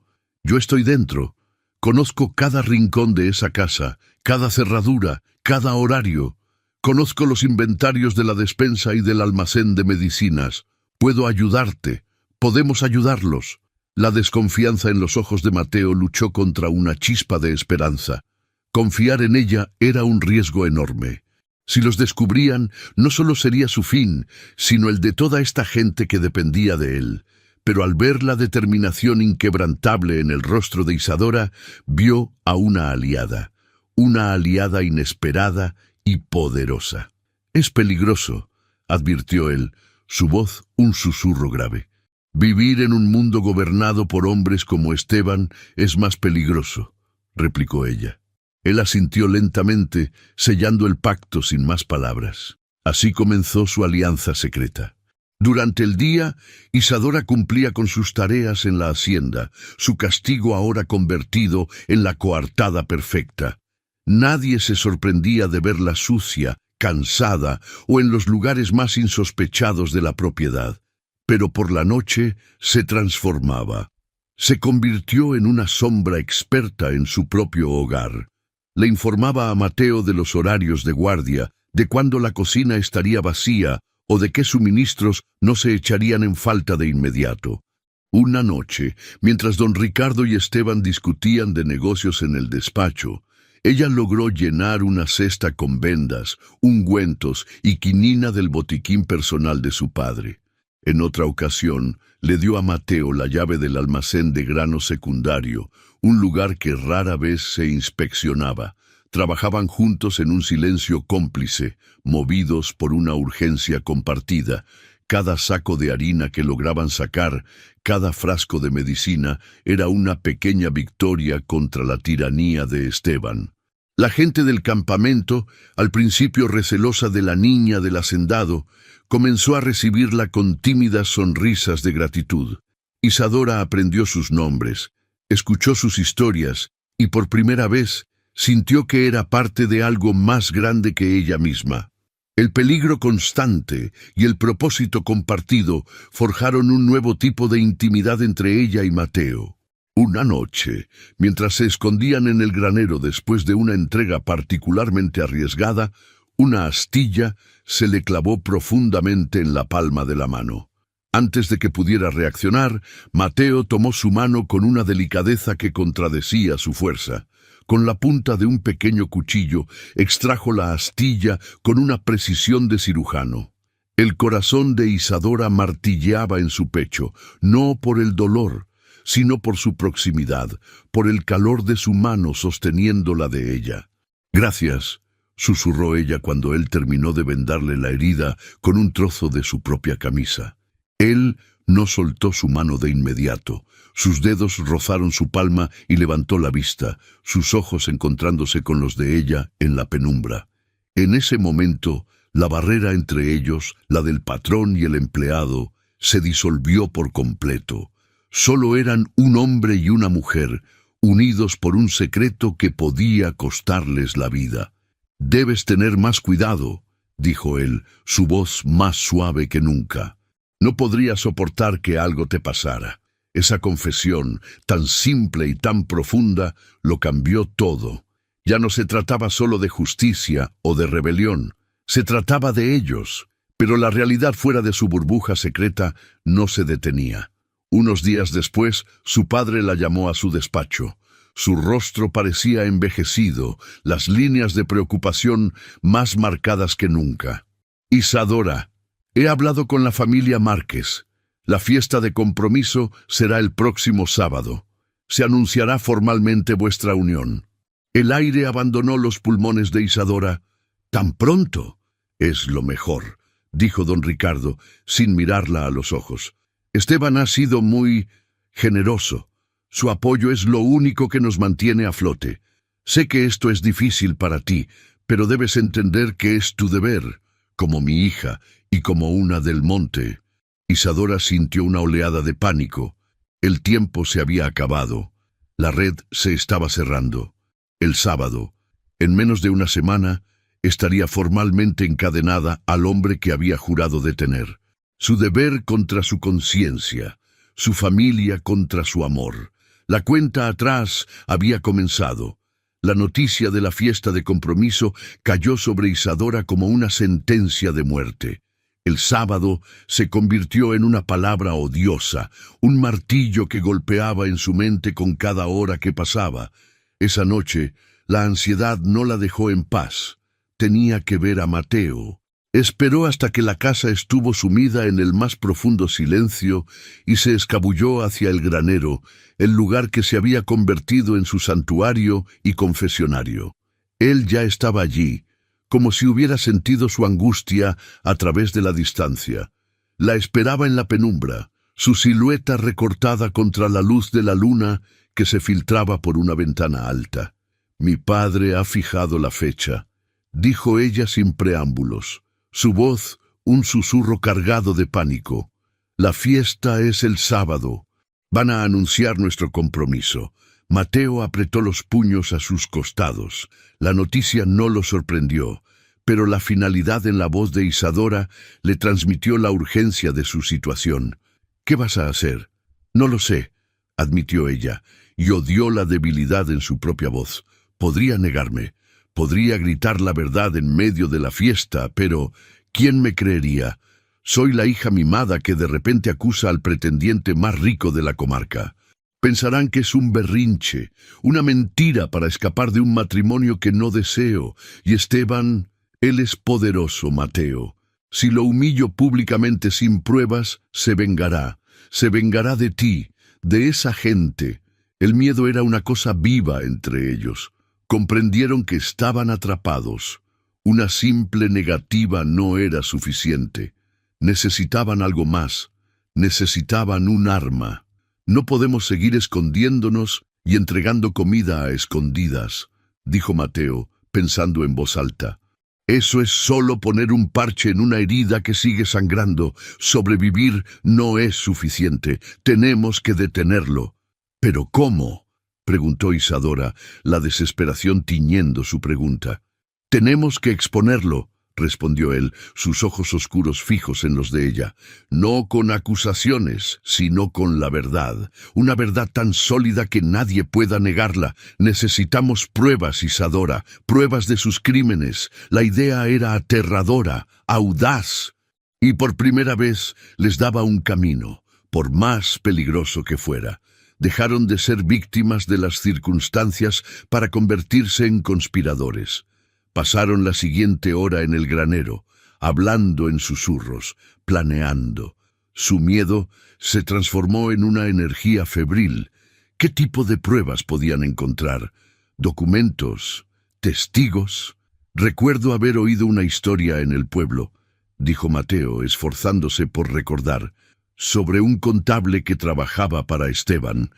estoy dentro. Conozco cada rincón de esa casa, cada cerradura, cada horario. Conozco los inventarios de la despensa y del almacén de medicinas. Puedo ayudarte. Podemos ayudarlos». La desconfianza en los ojos de Mateo luchó contra una chispa de esperanza. Confiar en ella era un riesgo enorme. Si los descubrían, no solo sería su fin, sino el de toda esta gente que dependía de él. Pero al ver la determinación inquebrantable en el rostro de Isadora, vio a una aliada inesperada y poderosa. «Es peligroso», advirtió él, su voz un susurro grave. «Vivir en un mundo gobernado por hombres como Esteban es más peligroso», replicó ella. Él asintió lentamente, sellando el pacto sin más palabras. Así comenzó su alianza secreta. Durante el día, Isadora cumplía con sus tareas en la hacienda, su castigo ahora convertido en la coartada perfecta. Nadie se sorprendía de verla sucia, cansada o en los lugares más insospechados de la propiedad. Pero por la noche se transformaba. Se convirtió en una sombra experta en su propio hogar. Le informaba a Mateo de los horarios de guardia, de cuándo la cocina estaría vacía o de qué suministros no se echarían en falta de inmediato. Una noche, mientras don Ricardo y Esteban discutían de negocios en el despacho, ella logró llenar una cesta con vendas, ungüentos y quinina del botiquín personal de su padre. En otra ocasión, le dio a Mateo la llave del almacén de grano secundario, un lugar que rara vez se inspeccionaba. Trabajaban juntos en un silencio cómplice, movidos por una urgencia compartida. Cada saco de harina que lograban sacar, cada frasco de medicina, era una pequeña victoria contra la tiranía de Esteban. La gente del campamento, al principio recelosa de la niña del hacendado, comenzó a recibirla con tímidas sonrisas de gratitud. Isadora aprendió sus nombres, escuchó sus historias y por primera vez sintió que era parte de algo más grande que ella misma. El peligro constante y el propósito compartido forjaron un nuevo tipo de intimidad entre ella y Mateo. Una noche, mientras se escondían en el granero después de una entrega particularmente arriesgada, una astilla se le clavó profundamente en la palma de la mano. Antes de que pudiera reaccionar, Mateo tomó su mano con una delicadeza que contradecía su fuerza. Con la punta de un pequeño cuchillo extrajo la astilla con una precisión de cirujano. El corazón de Isadora martilleaba en su pecho, no por el dolor, sino por su proximidad, por el calor de su mano sosteniendo la de ella. «Gracias», susurró ella cuando él terminó de vendarle la herida con un trozo de su propia camisa. Él no soltó su mano de inmediato. Sus dedos rozaron su palma y levantó la vista, sus ojos encontrándose con los de ella en la penumbra. En ese momento, la barrera entre ellos, la del patrón y el empleado, se disolvió por completo. Solo eran un hombre y una mujer, unidos por un secreto que podía costarles la vida. «Debes tener más cuidado», dijo él, su voz más suave que nunca. «No podría soportar que algo te pasara». Esa confesión, tan simple y tan profunda, lo cambió todo. Ya no se trataba solo de justicia o de rebelión, se trataba de ellos. Pero la realidad fuera de su burbuja secreta no se detenía. Unos días después, su padre la llamó a su despacho. Su rostro parecía envejecido, las líneas de preocupación más marcadas que nunca. «Isadora, he hablado con la familia Márquez. La fiesta de compromiso será el próximo sábado. Se anunciará formalmente vuestra unión». El aire abandonó los pulmones de Isadora. «¿Tan pronto?» «Es lo mejor», dijo don Ricardo, sin mirarla a los ojos. «Esteban ha sido muy generoso. Su apoyo es lo único que nos mantiene a flote. Sé que esto es difícil para ti, pero debes entender que es tu deber, como mi hija y como una del monte». Isadora sintió una oleada de pánico. El tiempo se había acabado. La red se estaba cerrando. El sábado, en menos de una semana, estaría formalmente encadenada al hombre que había jurado detener. Su deber contra su conciencia, su familia contra su amor. La cuenta atrás había comenzado. La noticia de la fiesta de compromiso cayó sobre Isadora como una sentencia de muerte. El sábado se convirtió en una palabra odiosa, un martillo que golpeaba en su mente con cada hora que pasaba. Esa noche, la ansiedad no la dejó en paz. Tenía que ver a Mateo. Esperó hasta que la casa estuvo sumida en el más profundo silencio y se escabulló hacia el granero, el lugar que se había convertido en su santuario y confesionario. Él ya estaba allí, como si hubiera sentido su angustia a través de la distancia. La esperaba en la penumbra, su silueta recortada contra la luz de la luna que se filtraba por una ventana alta. «Mi padre ha fijado la fecha», dijo ella sin preámbulos. Su voz, un susurro cargado de pánico. «La fiesta es el sábado. Van a anunciar nuestro compromiso». Mateo apretó los puños a sus costados. La noticia no lo sorprendió, pero la finalidad en la voz de Isadora le transmitió la urgencia de su situación. «¿Qué vas a hacer?» «No lo sé», admitió ella, y odió la debilidad en su propia voz. «Podría negarme, podría gritar la verdad en medio de la fiesta, pero ¿quién me creería? Soy la hija mimada que de repente acusa al pretendiente más rico de la comarca. Pensarán que es un berrinche, una mentira para escapar de un matrimonio que no deseo. Y Esteban, él es poderoso, Mateo. Si lo humillo públicamente sin pruebas, se vengará de ti, de esa gente». El miedo era una cosa viva entre ellos. Comprendieron que estaban atrapados. Una simple negativa no era suficiente. Necesitaban algo más. Necesitaban un arma. «No podemos seguir escondiéndonos y entregando comida a escondidas», dijo Mateo, pensando en voz alta. «Eso es solo poner un parche en una herida que sigue sangrando. Sobrevivir no es suficiente. Tenemos que detenerlo». «¿Pero cómo?», preguntó Isadora, la desesperación tiñendo su pregunta. «Tenemos que exponerlo», respondió él, sus ojos oscuros fijos en los de ella. «No con acusaciones, sino con la verdad. Una verdad tan sólida que nadie pueda negarla. Necesitamos pruebas, Isadora, pruebas de sus crímenes». La idea era aterradora, audaz. y por primera vez les daba un camino, por más peligroso que fuera. Dejaron de ser víctimas de las circunstancias para convertirse en conspiradores. Pasaron la siguiente hora en el granero, hablando en susurros, planeando. Su miedo se transformó en una energía febril. ¿Qué tipo de pruebas podían encontrar? ¿Documentos? ¿Testigos? Recuerdo haber oído una historia en el pueblo, dijo Mateo, esforzándose por recordar, sobre un contable que trabajaba para Esteban,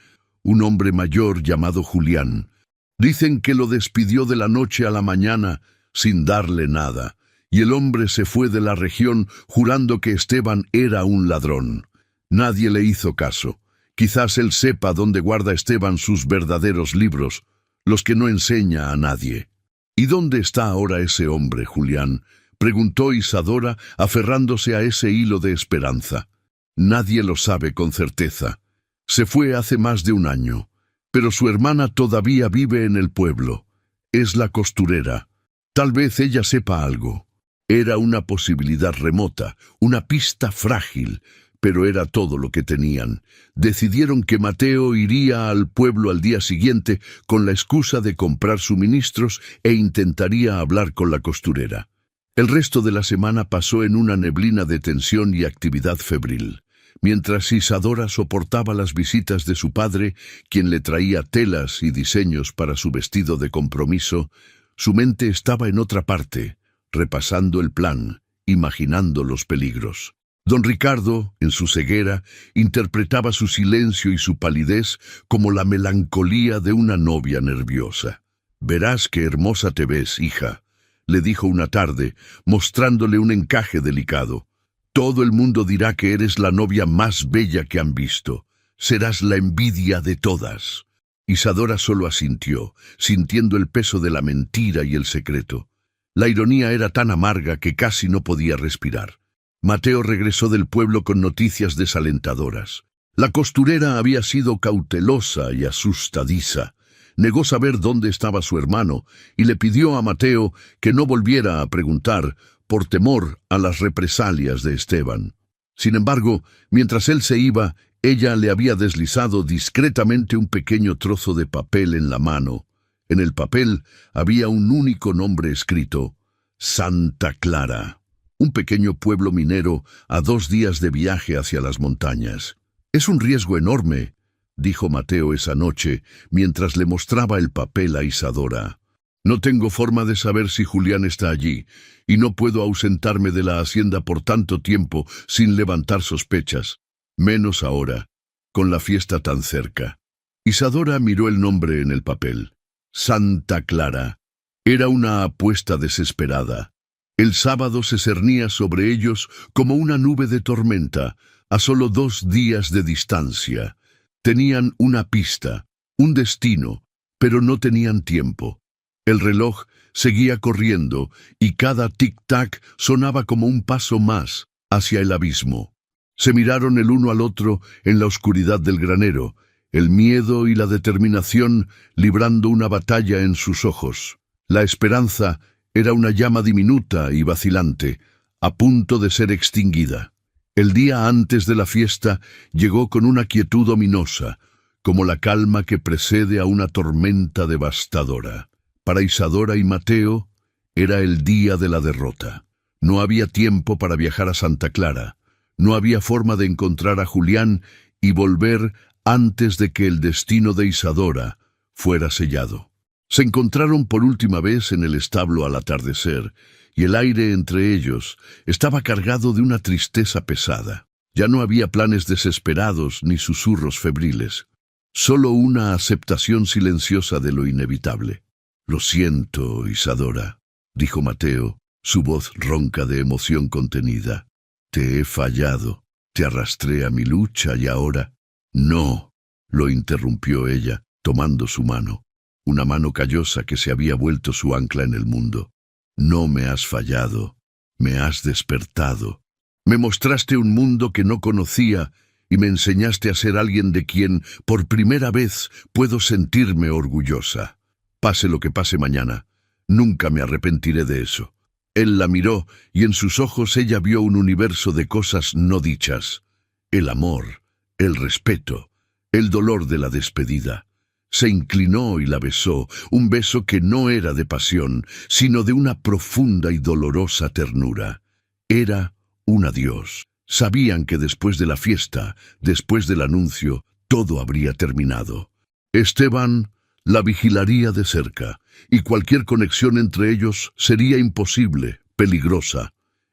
un hombre mayor llamado Julián. Dicen que lo despidió de la noche a la mañana sin darle nada, y el hombre se fue de la región jurando que Esteban era un ladrón. Nadie le hizo caso. Quizás él sepa dónde guarda Esteban sus verdaderos libros, los que no enseña a nadie. ¿Y dónde está ahora ese hombre, Julián?, preguntó Isadora, aferrándose a ese hilo de esperanza. Nadie lo sabe con certeza. Se fue hace más de un año, pero su hermana todavía vive en el pueblo. Es la costurera. Tal vez ella sepa algo. Era una posibilidad remota, una pista frágil, pero era todo lo que tenían. Decidieron que Mateo iría al pueblo al día siguiente con la excusa de comprar suministros e intentaría hablar con la costurera. El resto de la semana pasó en una neblina de tensión y actividad febril. Mientras Isadora soportaba las visitas de su padre, quien le traía telas y diseños para su vestido de compromiso, su mente estaba en otra parte, repasando el plan, imaginando los peligros. Don Ricardo, en su ceguera, interpretaba su silencio y su palidez como la melancolía de una novia nerviosa. «Verás qué hermosa te ves, hija», le dijo una tarde, mostrándole un encaje delicado. «Todo el mundo dirá que eres la novia más bella que han visto. Serás la envidia de todas». Isadora solo asintió, sintiendo el peso de la mentira y el secreto. La ironía era tan amarga que casi no podía respirar. Mateo regresó del pueblo con noticias desalentadoras. La costurera había sido cautelosa y asustadiza. Negó saber dónde estaba su hermano y le pidió a Mateo que no volviera a preguntar por temor a las represalias de Esteban. Sin embargo, mientras él se iba, ella le había deslizado discretamente un pequeño trozo de papel en la mano. En el papel había un único nombre escrito: Santa Clara. Un pequeño pueblo minero a 2 días de viaje hacia las montañas. «Es un riesgo enorme», dijo Mateo esa noche, mientras le mostraba el papel a Isadora. «No tengo forma de saber si Julián está allí, y no puedo ausentarme de la hacienda por tanto tiempo sin levantar sospechas, menos ahora, con la fiesta tan cerca». Isadora miró el nombre en el papel. Santa Clara. Era una apuesta desesperada. El sábado se cernía sobre ellos como una nube de tormenta, a solo 2 días de distancia. Tenían una pista, un destino, pero no tenían tiempo. El reloj seguía corriendo y cada tic-tac sonaba como un paso más hacia el abismo. Se miraron el uno al otro en la oscuridad del granero, el miedo y la determinación librando una batalla en sus ojos. La esperanza era una llama diminuta y vacilante, a punto de ser extinguida. El día antes de la fiesta llegó con una quietud ominosa, como la calma que precede a una tormenta devastadora. Para Isadora y Mateo era el día de la derrota. No había tiempo para viajar a Santa Clara. No había forma de encontrar a Julián y volver antes de que el destino de Isadora fuera sellado. Se encontraron por última vez en el establo al atardecer, y el aire entre ellos estaba cargado de una tristeza pesada. Ya no había planes desesperados ni susurros febriles, solo una aceptación silenciosa de lo inevitable. «Lo siento, Isadora», dijo Mateo, su voz ronca de emoción contenida. «Te he fallado, te arrastré a mi lucha y ahora...» «No», lo interrumpió ella, tomando su mano. Una mano callosa que se había vuelto su ancla en el mundo. «No me has fallado, me has despertado. Me mostraste un mundo que no conocía y me enseñaste a ser alguien de quien, por primera vez, puedo sentirme orgullosa. Pase lo que pase mañana, nunca me arrepentiré de eso. Él la miró, y en sus ojos ella vio un universo de cosas no dichas. El amor, el respeto, el dolor de la despedida. Se inclinó y la besó, un beso que no era de pasión, sino de una profunda y dolorosa ternura. Era un adiós. Sabían que después de la fiesta, después del anuncio, todo habría terminado. Esteban la vigilaría de cerca, y cualquier conexión entre ellos sería imposible, peligrosa.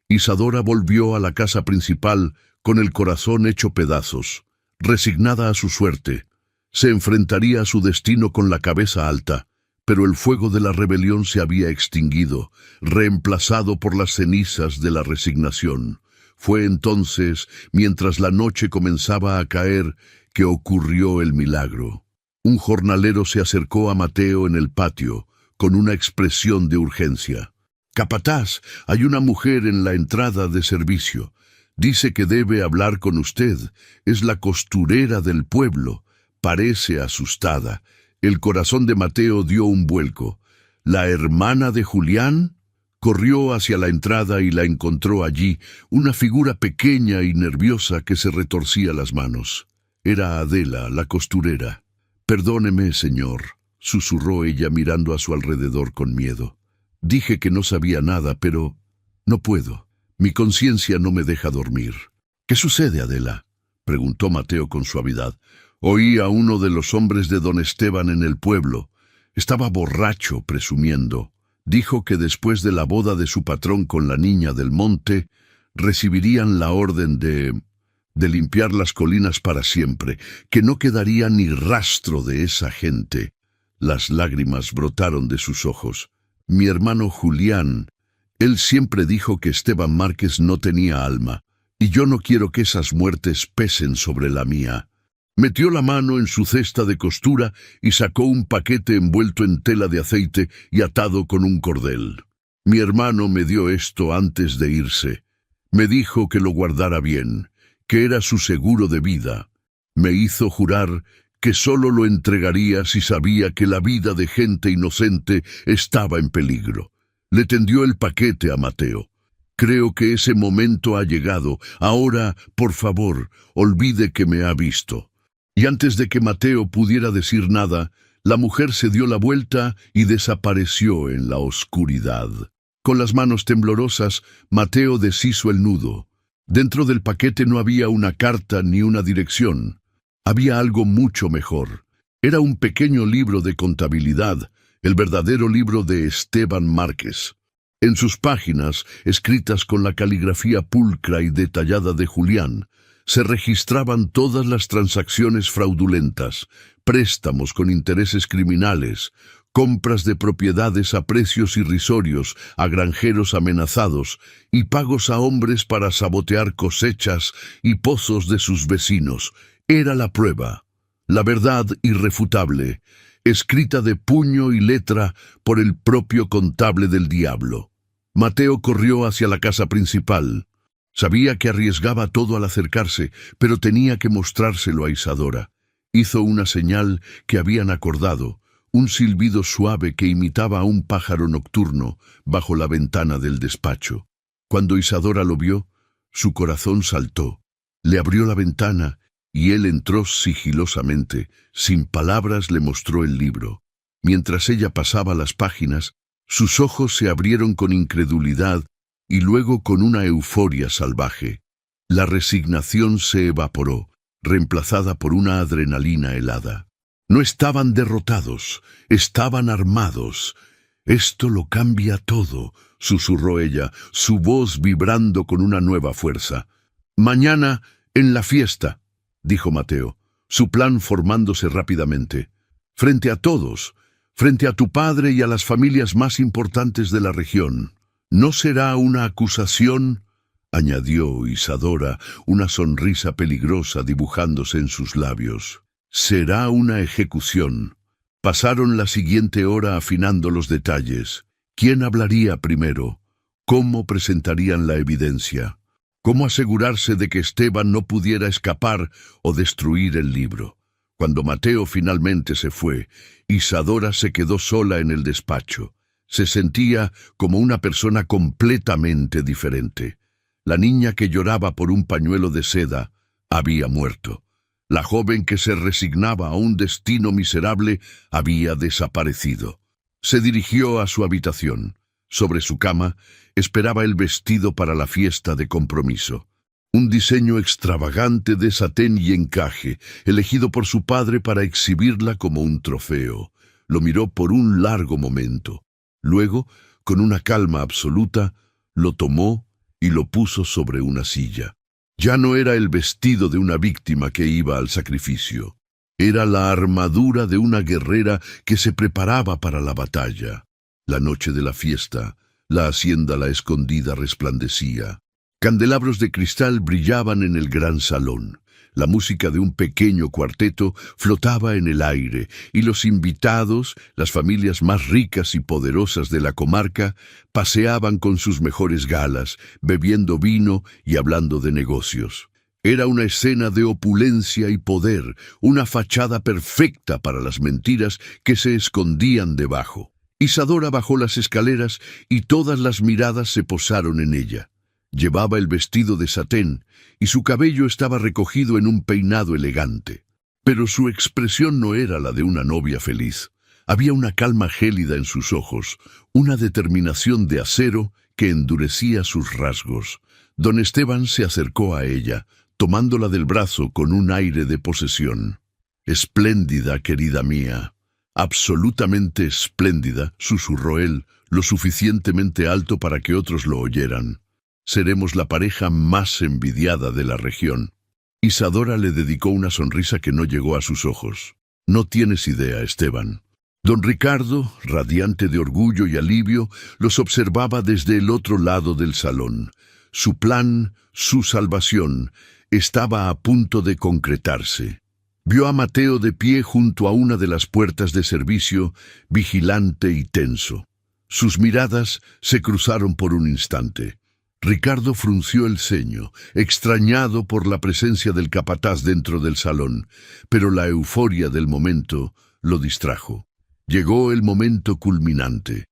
Isadora volvió a la casa principal con el corazón hecho pedazos, resignada a su suerte. Se enfrentaría a su destino con la cabeza alta, pero el fuego de la rebelión se había extinguido, reemplazado por las cenizas de la resignación. Fue entonces, mientras la noche comenzaba a caer, que ocurrió el milagro. Un jornalero se acercó a Mateo en el patio, con una expresión de urgencia. «Capataz, hay una mujer en la entrada de servicio. Dice que debe hablar con usted. Es la costurera del pueblo. Parece asustada». El corazón de Mateo dio un vuelco. ¿La hermana de Julián? Corrió hacia la entrada y la encontró allí, una figura pequeña y nerviosa que se retorcía las manos. Era Adela, la costurera. «Perdóneme, señor», susurró ella mirando a su alrededor con miedo. «Dije que no sabía nada, pero no puedo. Mi conciencia no me deja dormir». «¿Qué sucede, Adela?», preguntó Mateo con suavidad. «Oí a uno de los hombres de don Esteban en el pueblo. Estaba borracho, presumiendo. Dijo que después de la boda de su patrón con la niña del monte, recibirían la orden de limpiar las colinas para siempre, que no quedaría ni rastro de esa gente». Las lágrimas brotaron de sus ojos. «Mi hermano Julián, él siempre dijo que Esteban Márquez no tenía alma, y yo no quiero que esas muertes pesen sobre la mía». Metió la mano en su cesta de costura y sacó un paquete envuelto en tela de aceite y atado con un cordel. «Mi hermano me dio esto antes de irse. Me dijo que lo guardara bien, que era su seguro de vida. Me hizo jurar que solo lo entregaría si sabía que la vida de gente inocente estaba en peligro». Le tendió el paquete a Mateo. «Creo que ese momento ha llegado. Ahora, por favor, olvide que me ha visto». Y antes de que Mateo pudiera decir nada, la mujer se dio la vuelta y desapareció en la oscuridad. Con las manos temblorosas, Mateo deshizo el nudo. Dentro del paquete no había una carta ni una dirección. Había algo mucho mejor. Era un pequeño libro de contabilidad, el verdadero libro de Esteban Márquez. En sus páginas, escritas con la caligrafía pulcra y detallada de Julián, se registraban todas las transacciones fraudulentas, préstamos con intereses criminales, compras de propiedades a precios irrisorios a granjeros amenazados y pagos a hombres para sabotear cosechas y pozos de sus vecinos. Era la prueba, la verdad irrefutable, escrita de puño y letra por el propio contable del diablo. Mateo corrió hacia la casa principal. Sabía que arriesgaba todo al acercarse, pero tenía que mostrárselo a Isadora. Hizo una señal que habían acordado, un silbido suave que imitaba a un pájaro nocturno bajo la ventana del despacho. Cuando Isadora lo vio, su corazón saltó. Le abrió la ventana y él entró sigilosamente. Sin palabras le mostró el libro. Mientras ella pasaba las páginas, sus ojos se abrieron con incredulidad y luego con una euforia salvaje. La resignación se evaporó, reemplazada por una adrenalina helada. No estaban derrotados, estaban armados. «Esto lo cambia todo», susurró ella, su voz vibrando con una nueva fuerza. «Mañana, en la fiesta», dijo Mateo, su plan formándose rápidamente. «Frente a todos, frente a tu padre y a las familias más importantes de la región. ¿No será una acusación?», añadió Isadora, una sonrisa peligrosa dibujándose en sus labios. «Será una ejecución». Pasaron la siguiente hora afinando los detalles. ¿Quién hablaría primero? ¿Cómo presentarían la evidencia? ¿Cómo asegurarse de que Esteban no pudiera escapar o destruir el libro? Cuando Mateo finalmente se fue, Isadora se quedó sola en el despacho. Se sentía como una persona completamente diferente. La niña que lloraba por un pañuelo de seda había muerto. La joven que se resignaba a un destino miserable había desaparecido. Se dirigió a su habitación. Sobre su cama esperaba el vestido para la fiesta de compromiso. Un diseño extravagante de satén y encaje, elegido por su padre para exhibirla como un trofeo. Lo miró por un largo momento. Luego, con una calma absoluta, lo tomó y lo puso sobre una silla. Ya no era el vestido de una víctima que iba al sacrificio. Era la armadura de una guerrera que se preparaba para la batalla. La noche de la fiesta, la hacienda La Escondida resplandecía. Candelabros de cristal brillaban en el gran salón. La música de un pequeño cuarteto flotaba en el aire, y los invitados, las familias más ricas y poderosas de la comarca, paseaban con sus mejores galas, bebiendo vino y hablando de negocios. Era una escena de opulencia y poder, una fachada perfecta para las mentiras que se escondían debajo. Isadora bajó las escaleras y todas las miradas se posaron en ella. Llevaba el vestido de satén y su cabello estaba recogido en un peinado elegante. Pero su expresión no era la de una novia feliz. Había una calma gélida en sus ojos, una determinación de acero que endurecía sus rasgos. Don Esteban se acercó a ella, tomándola del brazo con un aire de posesión. «Espléndida, querida mía». «Absolutamente espléndida», susurró él, lo suficientemente alto para que otros lo oyeran. «Seremos la pareja más envidiada de la región». Isadora le dedicó una sonrisa que no llegó a sus ojos. «No tienes idea, Esteban». Don Ricardo, radiante de orgullo y alivio, los observaba desde el otro lado del salón. Su plan, su salvación, estaba a punto de concretarse. Vio a Mateo de pie junto a una de las puertas de servicio, vigilante y tenso. Sus miradas se cruzaron por un instante. Ricardo frunció el ceño, extrañado por la presencia del capataz dentro del salón, pero la euforia del momento lo distrajo. Llegó el momento culminante.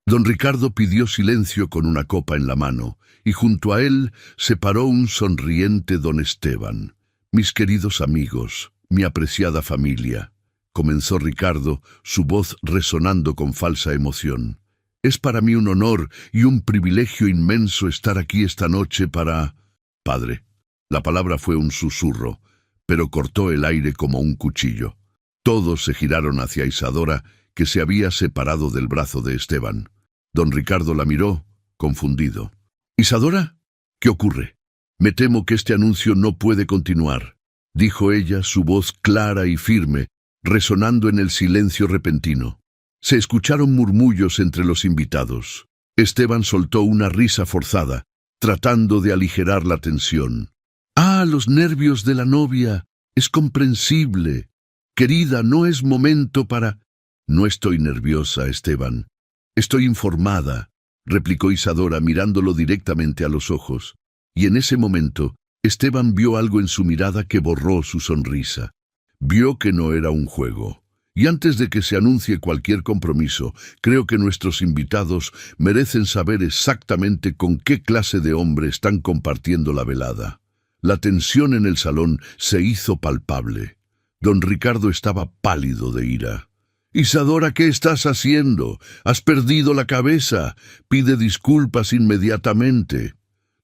Don Ricardo pidió silencio con una copa en la mano, y junto a él se paró un sonriente don Esteban. «Mis queridos amigos, mi apreciada familia», comenzó Ricardo, su voz resonando con falsa emoción. «Es para mí un honor y un privilegio inmenso estar aquí esta noche para...» «Padre». La palabra fue un susurro, pero cortó el aire como un cuchillo. Todos se giraron hacia Isadora, que se había separado del brazo de Esteban. Don Ricardo la miró, confundido. «¿Isadora? ¿Qué ocurre? Me temo que este anuncio no puede continuar», dijo ella, su voz clara y firme, resonando en el silencio repentino. Se escucharon murmullos entre los invitados. Esteban soltó una risa forzada, tratando de aligerar la tensión. «Ah, los nervios de la novia. Es comprensible. Querida, no es momento para...» «No estoy nerviosa, Esteban. Estoy informada», replicó Isadora mirándolo directamente a los ojos. Y en ese momento, Esteban vio algo en su mirada que borró su sonrisa. Vio que no era un juego. Y antes de que se anuncie cualquier compromiso, creo que nuestros invitados merecen saber exactamente con qué clase de hombre están compartiendo la velada. La tensión en el salón se hizo palpable. Don Ricardo estaba pálido de ira. «Isadora, ¿qué estás haciendo? Has perdido la cabeza. Pide disculpas inmediatamente».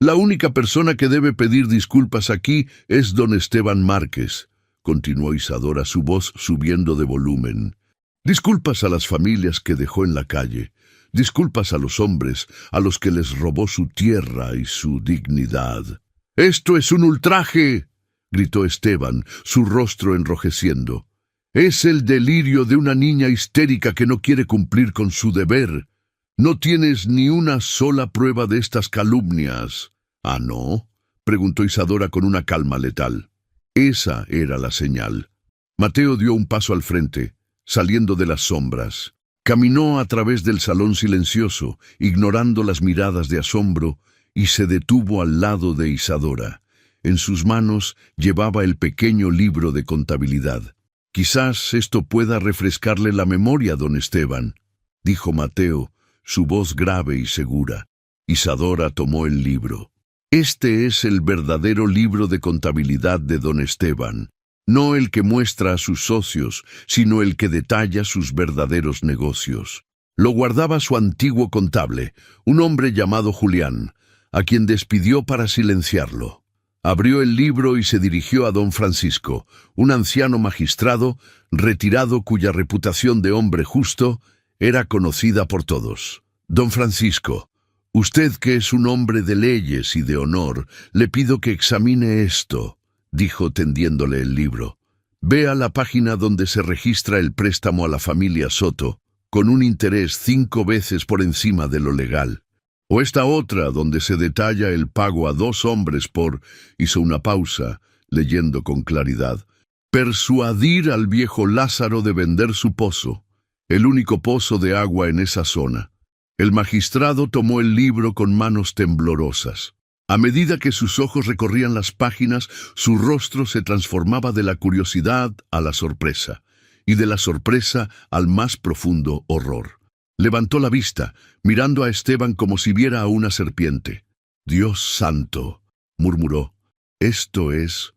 «La única persona que debe pedir disculpas aquí es don Esteban Márquez», continuó Isadora, su voz subiendo de volumen. «Disculpas a las familias que dejó en la calle. Disculpas a los hombres a los que les robó su tierra y su dignidad». «¡Esto es un ultraje!», gritó Esteban, su rostro enrojeciendo. «Es el delirio de una niña histérica que no quiere cumplir con su deber. No tienes ni una sola prueba de estas calumnias». «¿Ah, no?», preguntó Isadora con una calma letal. Esa era la señal. Mateo dio un paso al frente, saliendo de las sombras. Caminó a través del salón silencioso, ignorando las miradas de asombro, y se detuvo al lado de Isadora. En sus manos llevaba el pequeño libro de contabilidad. «Quizás esto pueda refrescarle la memoria, don Esteban», dijo Mateo, su voz grave y segura. Isadora tomó el libro. Este es el verdadero libro de contabilidad de don Esteban, no el que muestra a sus socios, sino el que detalla sus verdaderos negocios. Lo guardaba su antiguo contable, un hombre llamado Julián, a quien despidió para silenciarlo. Abrió el libro y se dirigió a don Francisco, un anciano magistrado, retirado cuya reputación de hombre justo era conocida por todos. Don Francisco, usted que es un hombre de leyes y de honor, le pido que examine esto, dijo tendiéndole el libro. Vea la página donde se registra el préstamo a la familia Soto, con un interés 5 veces por encima de lo legal. O esta otra donde se detalla el pago a 2 hombres por, hizo una pausa, leyendo con claridad, persuadir al viejo Lázaro de vender su pozo, el único pozo de agua en esa zona. El magistrado tomó el libro con manos temblorosas. A medida que sus ojos recorrían las páginas, su rostro se transformaba de la curiosidad a la sorpresa, y de la sorpresa al más profundo horror. Levantó la vista, mirando a Esteban como si viera a una serpiente. «Dios santo», murmuró, esto es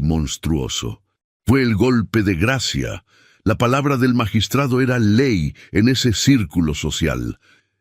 monstruoso». Fue el golpe de gracia. La palabra del magistrado era ley en ese círculo social.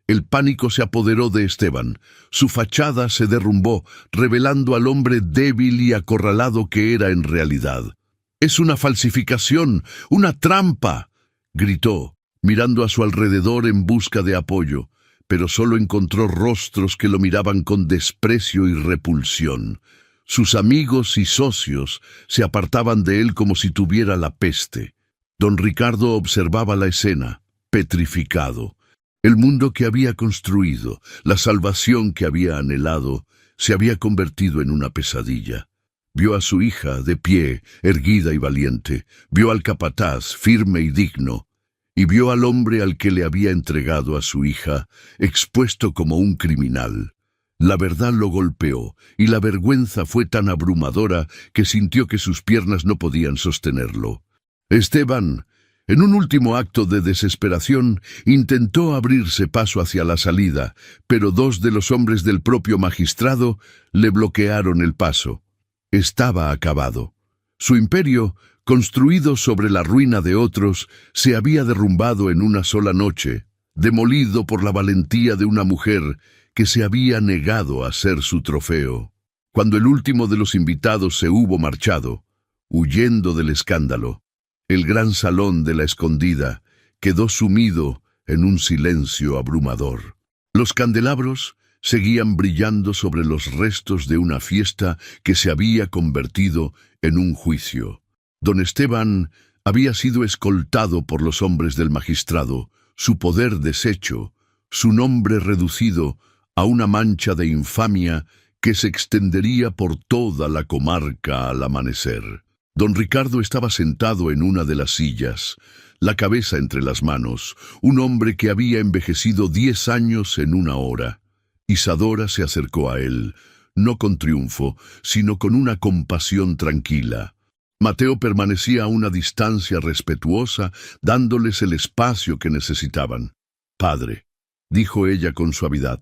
El pánico se apoderó de Esteban. Su fachada se derrumbó, revelando al hombre débil y acorralado que era en realidad. «Es una falsificación, una trampa», gritó, mirando a su alrededor en busca de apoyo, pero solo encontró rostros que lo miraban con desprecio y repulsión. Sus amigos y socios se apartaban de él como si tuviera la peste. Don Ricardo observaba la escena, petrificado. El mundo que había construido, la salvación que había anhelado, se había convertido en una pesadilla. Vio a su hija de pie, erguida y valiente, vio al capataz, firme y digno, y vio al hombre al que le había entregado a su hija, expuesto como un criminal. La verdad lo golpeó, y la vergüenza fue tan abrumadora que sintió que sus piernas no podían sostenerlo. Esteban, en un último acto de desesperación, intentó abrirse paso hacia la salida, pero 2 de los hombres del propio magistrado le bloquearon el paso. Estaba acabado. Su imperio, construido sobre la ruina de otros, se había derrumbado en una sola noche, demolido por la valentía de una mujer que se había negado a ser su trofeo. Cuando el último de los invitados se hubo marchado, huyendo del escándalo, el gran salón de la Escondida quedó sumido en un silencio abrumador. Los candelabros seguían brillando sobre los restos de una fiesta que se había convertido en un juicio. Don Esteban había sido escoltado por los hombres del magistrado, su poder deshecho, su nombre reducido a una mancha de infamia que se extendería por toda la comarca al amanecer. Don Ricardo estaba sentado en una de las sillas, la cabeza entre las manos, un hombre que había envejecido 10 años en una hora. Isadora se acercó a él, no con triunfo, sino con una compasión tranquila. Mateo permanecía a una distancia respetuosa, dándoles el espacio que necesitaban. «Padre», dijo ella con suavidad.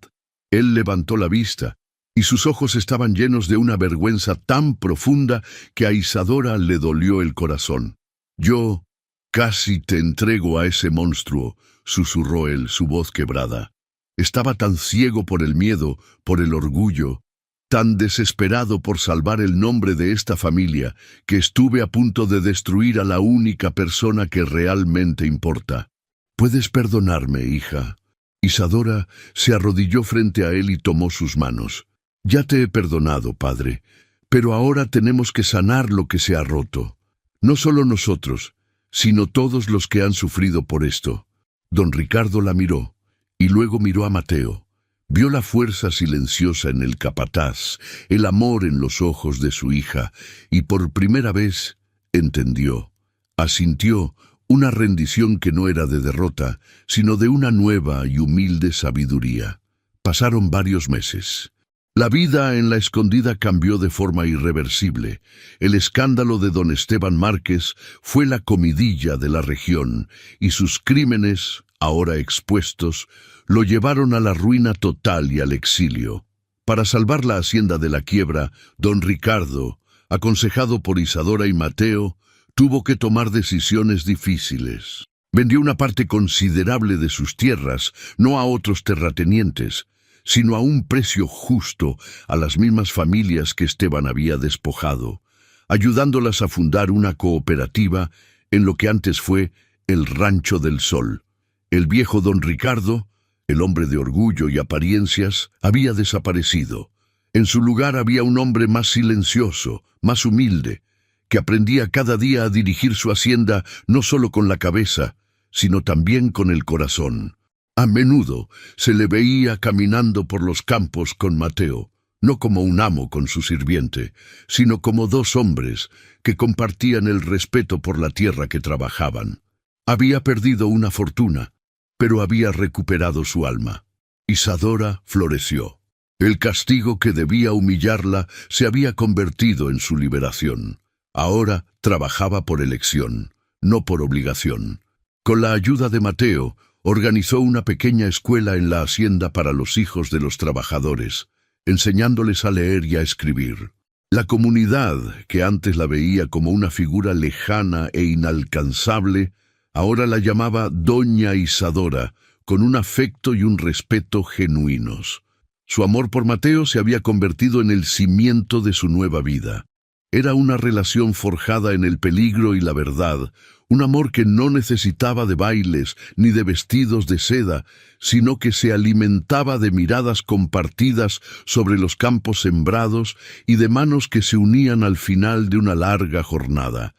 Él levantó la vista, y sus ojos estaban llenos de una vergüenza tan profunda que a Isadora le dolió el corazón. «Yo casi te entrego a ese monstruo», susurró él, su voz quebrada. Estaba tan ciego por el miedo, por el orgullo, tan desesperado por salvar el nombre de esta familia, que estuve a punto de destruir a la única persona que realmente importa. «Puedes perdonarme, hija». Isadora se arrodilló frente a él y tomó sus manos. «Ya te he perdonado, padre, pero ahora tenemos que sanar lo que se ha roto. No solo nosotros, sino todos los que han sufrido por esto». Don Ricardo la miró, y luego miró a Mateo. Vio la fuerza silenciosa en el capataz, el amor en los ojos de su hija, y por primera vez entendió, asintió una rendición que no era de derrota, sino de una nueva y humilde sabiduría. Pasaron varios meses. La vida en La Escondida cambió de forma irreversible. El escándalo de don Esteban Márquez fue la comidilla de la región y sus crímenes, ahora expuestos, lo llevaron a la ruina total y al exilio. Para salvar la hacienda de la quiebra, don Ricardo, aconsejado por Isadora y Mateo, tuvo que tomar decisiones difíciles. Vendió una parte considerable de sus tierras, no a otros terratenientes, sino a un precio justo a las mismas familias que Esteban había despojado, ayudándolas a fundar una cooperativa en lo que antes fue el Rancho del Sol. El viejo don Ricardo, el hombre de orgullo y apariencias, había desaparecido. En su lugar había un hombre más silencioso, más humilde, que aprendía cada día a dirigir su hacienda no solo con la cabeza, sino también con el corazón. A menudo se le veía caminando por los campos con Mateo, no como un amo con su sirviente, sino como dos hombres que compartían el respeto por la tierra que trabajaban. Había perdido una fortuna, pero había recuperado su alma. Isadora floreció. El castigo que debía humillarla se había convertido en su liberación. Ahora trabajaba por elección, no por obligación. Con la ayuda de Mateo, organizó una pequeña escuela en la hacienda para los hijos de los trabajadores, enseñándoles a leer y a escribir. La comunidad, que antes la veía como una figura lejana e inalcanzable, ahora la llamaba Doña Isadora, con un afecto y un respeto genuinos. Su amor por Mateo se había convertido en el cimiento de su nueva vida. Era una relación forjada en el peligro y la verdad, un amor que no necesitaba de bailes ni de vestidos de seda, sino que se alimentaba de miradas compartidas sobre los campos sembrados y de manos que se unían al final de una larga jornada.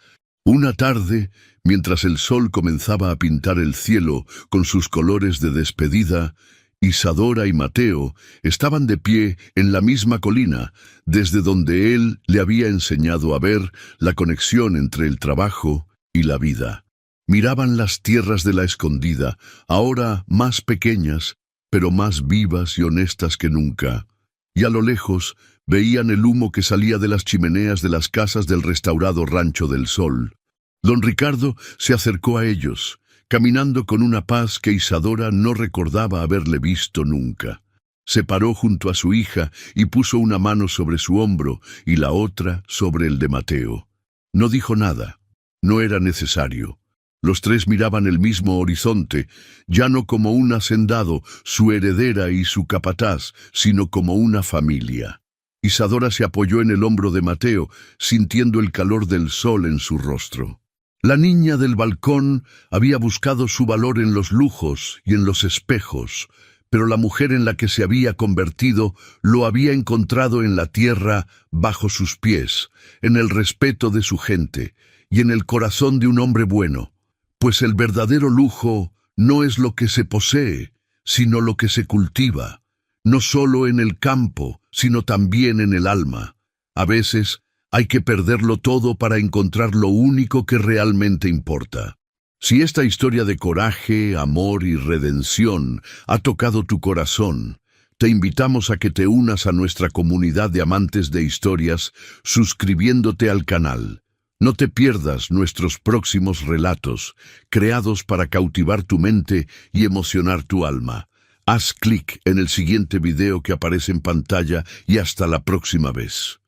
Una tarde, mientras el sol comenzaba a pintar el cielo con sus colores de despedida, Isadora y Mateo estaban de pie en la misma colina, desde donde él le había enseñado a ver la conexión entre el trabajo y la vida. Miraban las tierras de La Escondida, ahora más pequeñas, pero más vivas y honestas que nunca. Y a lo lejos veían el humo que salía de las chimeneas de las casas del restaurado Rancho del Sol. Don Ricardo se acercó a ellos, caminando con una paz que Isadora no recordaba haberle visto nunca. Se paró junto a su hija y puso una mano sobre su hombro y la otra sobre el de Mateo. No dijo nada. No era necesario. Los tres miraban el mismo horizonte, ya no como un hacendado, su heredera y su capataz, sino como una familia. Isadora se apoyó en el hombro de Mateo, sintiendo el calor del sol en su rostro. La niña del balcón había buscado su valor en los lujos y en los espejos, pero la mujer en la que se había convertido lo había encontrado en la tierra bajo sus pies, en el respeto de su gente y en el corazón de un hombre bueno, pues el verdadero lujo no es lo que se posee, sino lo que se cultiva, no solo en el campo, sino también en el alma. A veces hay que perderlo todo para encontrar lo único que realmente importa. Si esta historia de coraje, amor y redención ha tocado tu corazón, te invitamos a que te unas a nuestra comunidad de amantes de historias suscribiéndote al canal. No te pierdas nuestros próximos relatos, creados para cautivar tu mente y emocionar tu alma. Haz clic en el siguiente video que aparece en pantalla y hasta la próxima vez.